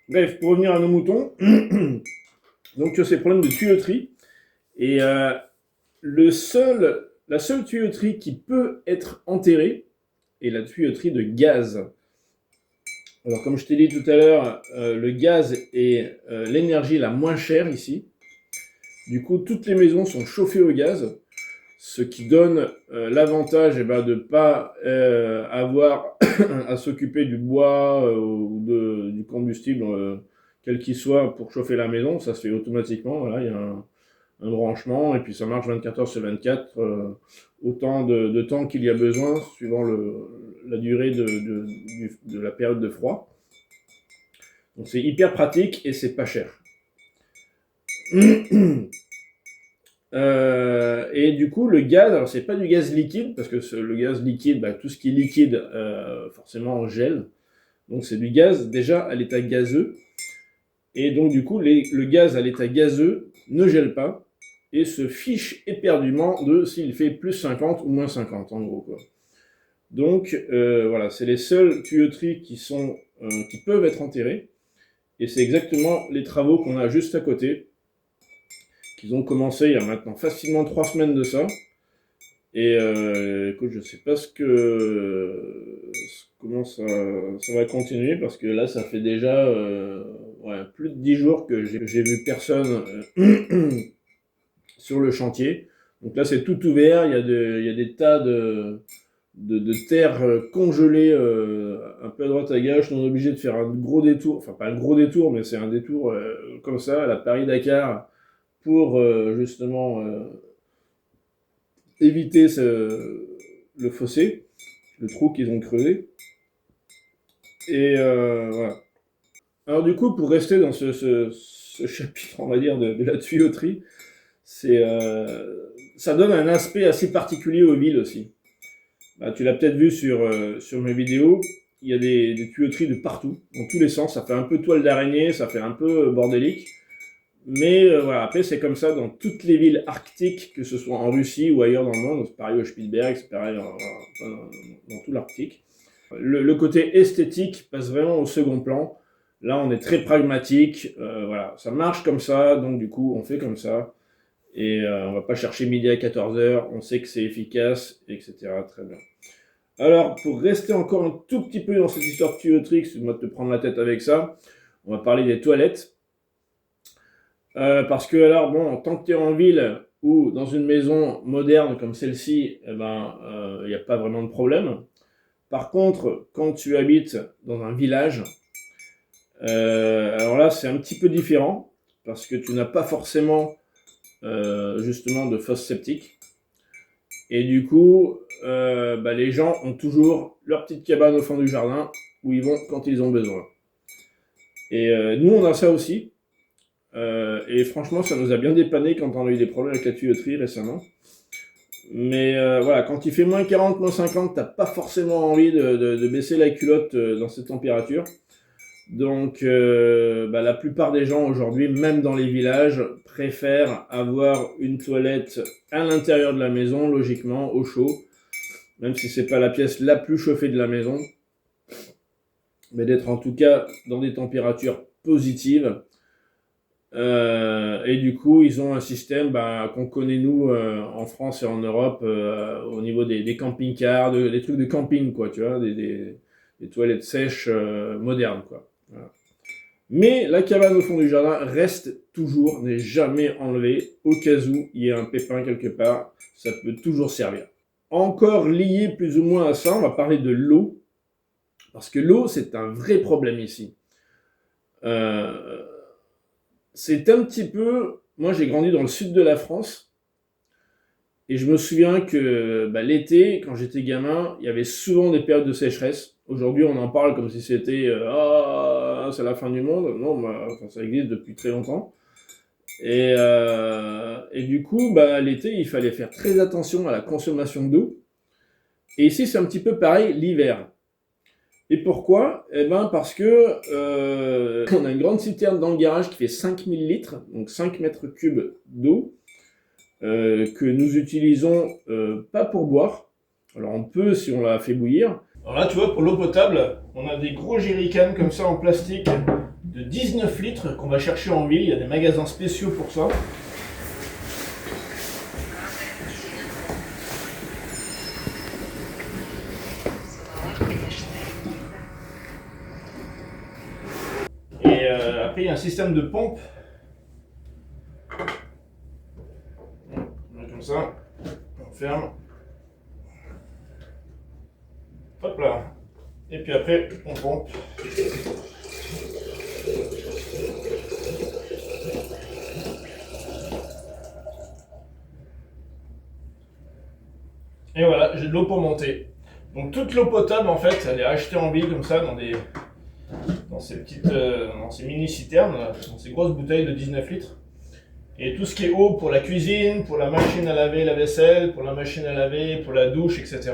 Bref, pour revenir à nos moutons, Donc ces problèmes de tuyauterie. Et la seule tuyauterie qui peut être enterrée est la tuyauterie de gaz. Alors comme je t'ai dit tout à l'heure, le gaz est l'énergie la moins chère ici. Du coup, toutes les maisons sont chauffées au gaz, ce qui donne l'avantage de ne pas avoir à s'occuper du bois ou du combustible, quel qu'il soit, pour chauffer la maison. Ça se fait automatiquement. Voilà, il y a un branchement et puis ça marche 24 heures sur 24, autant de temps qu'il y a besoin, suivant la durée de la période de froid. Donc c'est hyper pratique et c'est pas cher. Et du coup, le gaz, alors c'est pas du gaz liquide, parce que le gaz liquide, tout ce qui est liquide, forcément gèle. Donc c'est du gaz déjà à l'état gazeux. Et donc du coup, le gaz à l'état gazeux ne gèle pas et se fiche éperdument de s'il fait plus 50 ou moins 50, en gros, quoi. Donc voilà, c'est les seules tuyauteries qui peuvent être enterrées. Et c'est exactement les travaux qu'on a juste à côté, qu'ils ont commencé il y a maintenant facilement 3 semaines de ça. Et écoute, je sais pas comment ça va continuer, parce que là, ça fait déjà plus de 10 jours que j'ai vu personne sur le chantier. Donc là, c'est tout ouvert, il y a des tas de terre congelée un peu à droite à gauche. On est obligé de faire un gros détour, enfin pas un gros détour, mais c'est un détour comme ça, à la Paris-Dakar, pour justement éviter le fossé, le trou qu'ils ont creusé. Et voilà. Alors du coup, pour rester dans ce chapitre, on va dire, de la tuyauterie, ça donne un aspect assez particulier aux villes aussi. Tu l'as peut-être vu sur mes vidéos, il y a des tuyauteries de partout, dans tous les sens. Ça fait un peu toile d'araignée, ça fait un peu bordélique. Mais voilà, après c'est comme ça dans toutes les villes arctiques, que ce soit en Russie ou ailleurs dans le monde. C'est pareil au Spielberg, c'est pareil dans tout l'Arctique. Le côté esthétique passe vraiment au second plan. Là on est très pragmatique, voilà, ça marche comme ça, donc du coup on fait comme ça. Et on va pas chercher midi à 14h, on sait que c'est efficace, etc. Très bien. Alors, pour rester encore un tout petit peu dans cette histoire de tuyauterie, excuse-moi de te prendre la tête avec ça, on va parler des toilettes. Parce que alors, bon, tant que tu es en ville ou dans une maison moderne comme celle-ci, il n'y a pas vraiment de problème. Par contre, quand tu habites dans un village, alors là, c'est un petit peu différent, parce que tu n'as pas forcément justement de fosse septique. Et du coup, les gens ont toujours leur petite cabane au fond du jardin où ils vont quand ils ont besoin. Et nous, on a ça aussi. Et franchement, ça nous a bien dépanné quand on a eu des problèmes avec la tuyauterie récemment. Mais voilà, quand il fait moins 40, moins 50, t'as pas forcément envie de baisser la culotte dans cette température. Donc la plupart des gens aujourd'hui, même dans les villages, préfèrent avoir une toilette à l'intérieur de la maison, logiquement, au chaud, même si c'est pas la pièce la plus chauffée de la maison, mais d'être en tout cas dans des températures positives. Et du coup, ils ont un système qu'on connaît nous en France et en Europe au niveau des camping-cars, des trucs de camping, quoi, tu vois, des toilettes sèches modernes, quoi. Voilà. Mais la cabane au fond du jardin reste toujours, n'est jamais enlevée, au cas où il y a un pépin quelque part, ça peut toujours servir. Encore lié plus ou moins à ça, on va parler de l'eau, parce que l'eau, c'est un vrai problème ici. C'est un petit peu... Moi, j'ai grandi dans le sud de la France, et je me souviens que l'été, quand j'étais gamin, il y avait souvent des périodes de sécheresse. Aujourd'hui, on en parle comme si c'était c'est la fin du monde. Non, ça existe depuis très longtemps. Et du coup, l'été, il fallait faire très attention à la consommation d'eau. Et ici, c'est un petit peu pareil l'hiver. Et pourquoi ? Parce que on a une grande citerne dans le garage qui fait 5000 litres, donc 5 mètres cubes d'eau, que nous utilisons pas pour boire. Alors on peut si on la fait bouillir, Alors là, tu vois, pour l'eau potable, on a des gros jerrycans comme ça en plastique de 19 litres qu'on va chercher en ville. Il y a des magasins spéciaux pour ça. Et après, il y a un système de pompe. Comme ça, on ferme. Hop là. Et puis après, on pompe. Et voilà, j'ai de l'eau pour monter. Donc toute l'eau potable, en fait, elle est achetée en ville comme ça, dans ces petites, dans ces mini citernes, dans ces grosses bouteilles de 19 litres. Et tout ce qui est eau pour la cuisine, pour la machine à laver la vaisselle, pour la machine à laver, pour la douche, etc.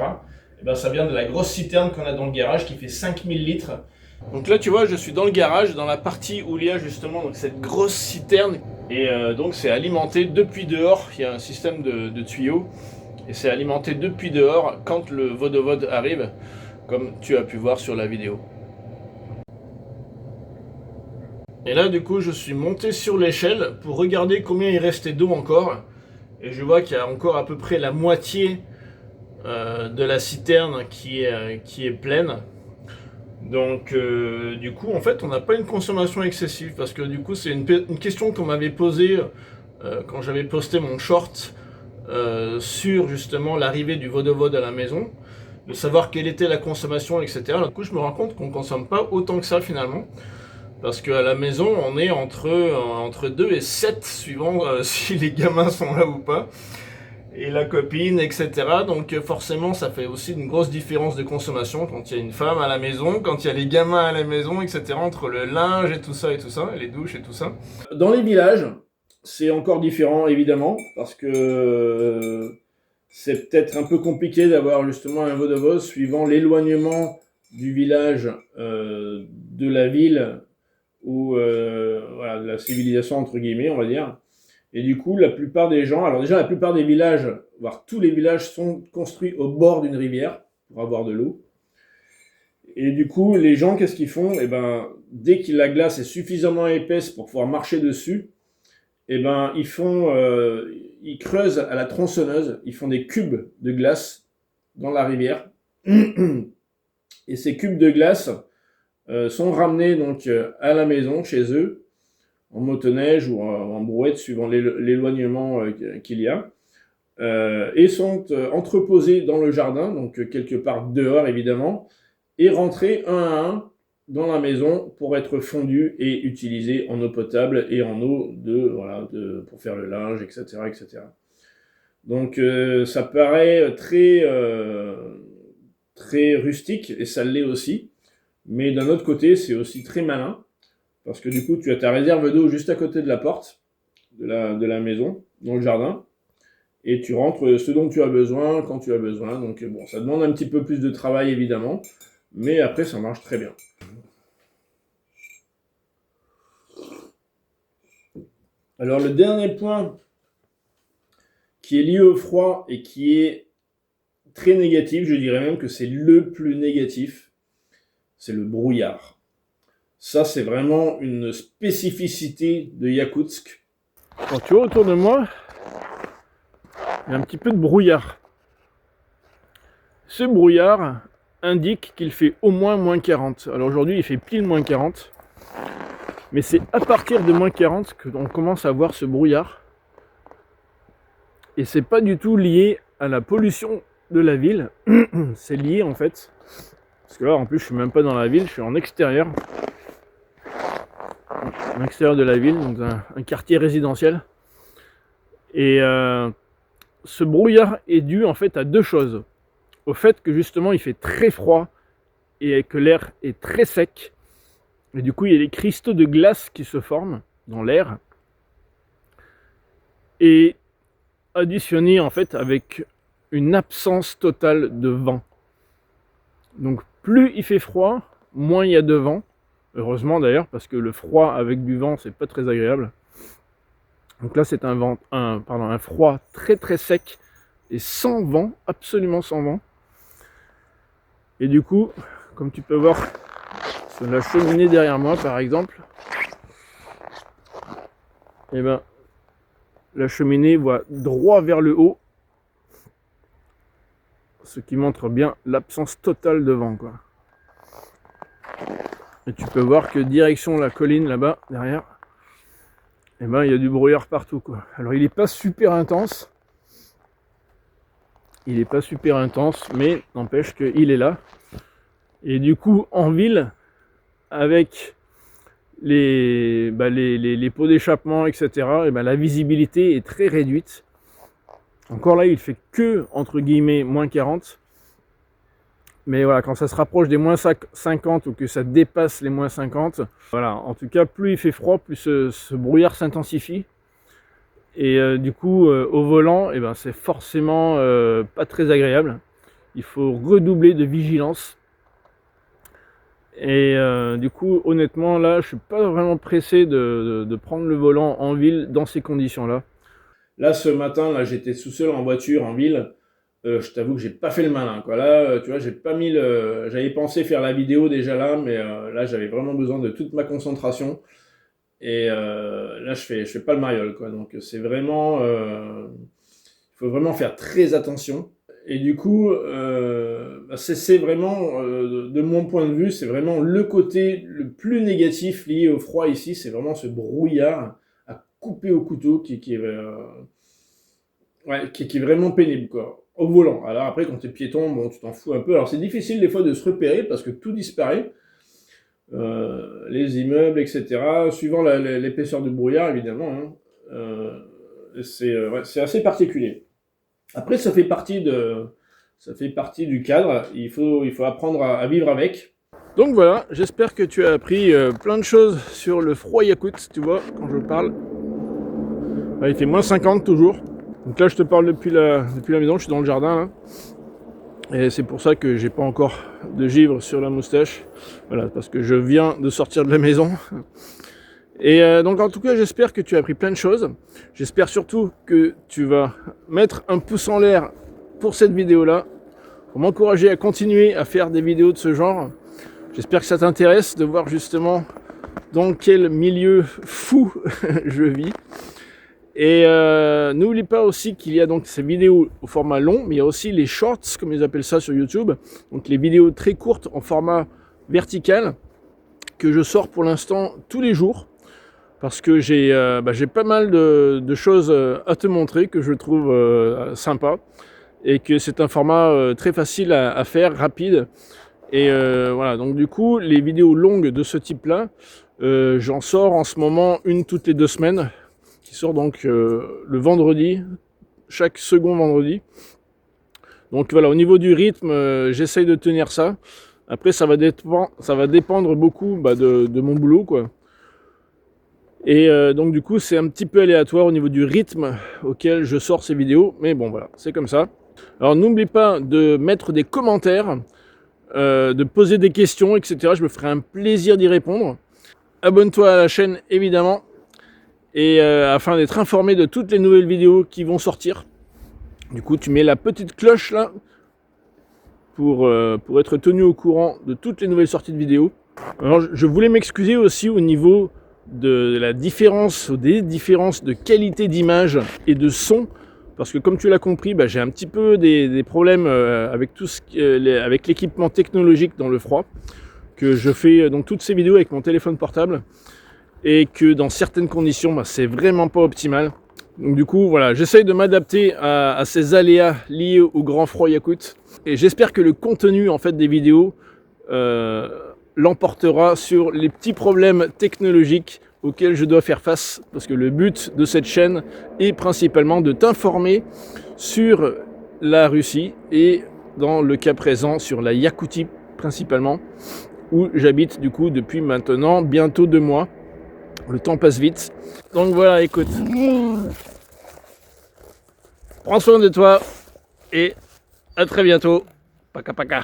Et ben ça vient de la grosse citerne qu'on a dans le garage qui fait 5000 litres. Donc là, tu vois, je suis dans le garage, dans la partie où il y a justement donc, cette grosse citerne. Et donc c'est alimenté depuis dehors. Il y a un système de tuyaux. Et c'est alimenté depuis dehors quand le vodovode arrive, comme tu as pu voir sur la vidéo. Et là, du coup, je suis monté sur l'échelle pour regarder combien il restait d'eau encore. Et je vois qu'il y a encore à peu près la moitié de la citerne qui est pleine. Donc, du coup, en fait, on n'a pas une consommation excessive. Parce que, du coup, c'est une question qu'on m'avait posée quand j'avais posté mon short sur, justement, l'arrivée du vodovode à la maison. De savoir quelle était la consommation, etc. Du coup, je me rends compte qu'on ne consomme pas autant que ça, finalement. Parce qu'à la maison, on est entre 2 et 7, suivant si les gamins sont là ou pas. Et la copine, etc. Donc forcément, ça fait aussi une grosse différence de consommation quand il y a une femme à la maison, quand il y a les gamins à la maison, etc. Entre le linge et tout ça, les douches et tout ça. Dans les villages, c'est encore différent, évidemment, parce que c'est peut-être un peu compliqué d'avoir justement un vodovode suivant l'éloignement du village de la ville ou voilà, de la civilisation entre guillemets, on va dire. Et du coup, la plupart des gens, alors déjà la plupart des villages, voire tous les villages sont construits au bord d'une rivière pour avoir de l'eau. Et du coup, les gens, qu'est-ce qu'ils font? Eh ben, dès que la glace est suffisamment épaisse pour pouvoir marcher dessus, eh ben, ils creusent à la tronçonneuse, ils font des cubes de glace dans la rivière. Et ces cubes de glace sont ramenés donc à la maison, chez eux, en motoneige ou en brouette, suivant l'éloignement qu'il y a, et sont entreposés dans le jardin, donc quelque part dehors évidemment, et rentrés un à un dans la maison pour être fondus et utilisés en eau potable et en eau pour faire le linge, etc. etc. Donc ça paraît très rustique, et ça l'est aussi, mais d'un autre côté, c'est aussi très malin, parce que du coup, tu as ta réserve d'eau juste à côté de la porte de la maison, dans le jardin, et tu rentres ce dont tu as besoin, quand tu as besoin. Donc bon, ça demande un petit peu plus de travail, évidemment, mais après, ça marche très bien. Alors, le dernier point qui est lié au froid et qui est très négatif, je dirais même que c'est le plus négatif, c'est le brouillard. Ça, c'est vraiment une spécificité de Yakoutsk. Quand tu vois autour de moi, il y a un petit peu de brouillard. Ce brouillard indique qu'il fait au moins moins 40. Alors aujourd'hui, il fait pile moins 40. Mais c'est à partir de moins 40 que l'on commence à voir ce brouillard. Et c'est pas du tout lié à la pollution de la ville. C'est lié en fait. Parce que là, en plus, je suis même pas dans la ville, je suis en extérieur. En extérieur de la ville, donc un quartier résidentiel. Et ce brouillard est dû en fait à deux choses. Au fait que justement il fait très froid et que l'air est très sec. Et du coup il y a des cristaux de glace qui se forment dans l'air. Et additionné en fait avec une absence totale de vent. Donc plus il fait froid, moins il y a de vent. Heureusement d'ailleurs, parce que le froid avec du vent, c'est pas très agréable. Donc là c'est un froid très très sec et sans vent, absolument sans vent. Et du coup, comme tu peux voir sur la cheminée derrière moi par exemple, et ben la cheminée voit droit vers le haut, ce qui montre bien l'absence totale de vent, quoi. Et tu peux voir que direction la colline là-bas derrière, et ben il y a du brouillard partout, quoi. Alors il n'est pas super intense, mais n'empêche qu'il est là. Et du coup en ville, avec les pots d'échappement, etc., et ben la visibilité est très réduite. Encore là, il fait que, entre guillemets, moins 40. Mais voilà, quand ça se rapproche des moins 50 ou que ça dépasse les moins 50, voilà, en tout cas, plus il fait froid, plus ce brouillard s'intensifie. Et du coup, au volant, eh ben, c'est forcément pas très agréable. Il faut redoubler de vigilance. Et du coup, honnêtement, là, je suis pas vraiment pressé de prendre le volant en ville dans ces conditions-là. Là, ce matin, là, j'étais tout seul en voiture en ville. Je t'avoue que j'ai pas fait le malin, quoi. Là, tu vois, j'ai pas mis le. J'avais pensé faire la vidéo déjà là, mais là, j'avais vraiment besoin de toute ma concentration. Et là, je fais pas le mariole, quoi. Donc, c'est vraiment. Il faut vraiment faire très attention. Et du coup, c'est vraiment, de mon point de vue, c'est vraiment le côté le plus négatif lié au froid ici. C'est vraiment ce brouillard à couper au couteau qui est vraiment pénible, quoi, au volant. Alors après, quand t'es piéton, bon, tu t'en fous un peu. Alors c'est difficile des fois de se repérer parce que tout disparaît. Les immeubles, etc. Suivant l'épaisseur du brouillard, évidemment. Hein. C'est assez particulier. Après, ça fait partie du cadre. Il faut apprendre à vivre avec. Donc voilà, j'espère que tu as appris plein de choses sur le froid Yakout, tu vois, quand je parle. Là, il fait moins 50 toujours. Donc là, je te parle depuis la maison, je suis dans le jardin là. Et c'est pour ça que j'ai pas encore de givre sur la moustache. Voilà, parce que je viens de sortir de la maison. Et donc en tout cas, j'espère que tu as appris plein de choses. J'espère surtout que tu vas mettre un pouce en l'air pour cette vidéo-là, pour m'encourager à continuer à faire des vidéos de ce genre. J'espère que ça t'intéresse de voir justement dans quel milieu fou je vis. Et n'oublie pas aussi qu'il y a donc ces vidéos au format long, mais il y a aussi les shorts, comme ils appellent ça sur YouTube. Donc les vidéos très courtes en format vertical, que je sors pour l'instant tous les jours. Parce que j'ai pas mal de choses à te montrer que je trouve sympa. Et que c'est un format très facile à faire, rapide. Et voilà, donc du coup, les vidéos longues de ce type-là, j'en sors en ce moment une toutes les 2 semaines. Qui sort donc le vendredi, chaque second vendredi. Donc voilà, au niveau du rythme, j'essaye de tenir ça. Après, ça va dépendre beaucoup de mon boulot, quoi. Et donc du coup, c'est un petit peu aléatoire au niveau du rythme auquel je sors ces vidéos. Mais bon, voilà, c'est comme ça. Alors n'oublie pas de mettre des commentaires, de poser des questions, etc. Je me ferai un plaisir d'y répondre. Abonne-toi à la chaîne, évidemment. Et afin d'être informé de toutes les nouvelles vidéos qui vont sortir. Du coup, tu mets la petite cloche là pour être tenu au courant de toutes les nouvelles sorties de vidéos. Alors, je voulais m'excuser aussi au niveau de la différence, des différences de qualité d'image et de son. Parce que comme tu l'as compris, j'ai un petit peu des problèmes avec avec l'équipement technologique dans le froid. Que je fais donc toutes ces vidéos avec mon téléphone portable. Et que dans certaines conditions, c'est vraiment pas optimal. Donc du coup, voilà, j'essaye de m'adapter à ces aléas liés au grand froid Yakout. Et j'espère que le contenu en fait des vidéos l'emportera sur les petits problèmes technologiques auxquels je dois faire face. Parce que le but de cette chaîne est principalement de t'informer sur la Russie et dans le cas présent sur la Yakoutie principalement, où j'habite du coup depuis maintenant bientôt 2 mois. Le temps passe vite. Donc voilà, écoute. Prends soin de toi et à très bientôt. Paka paka.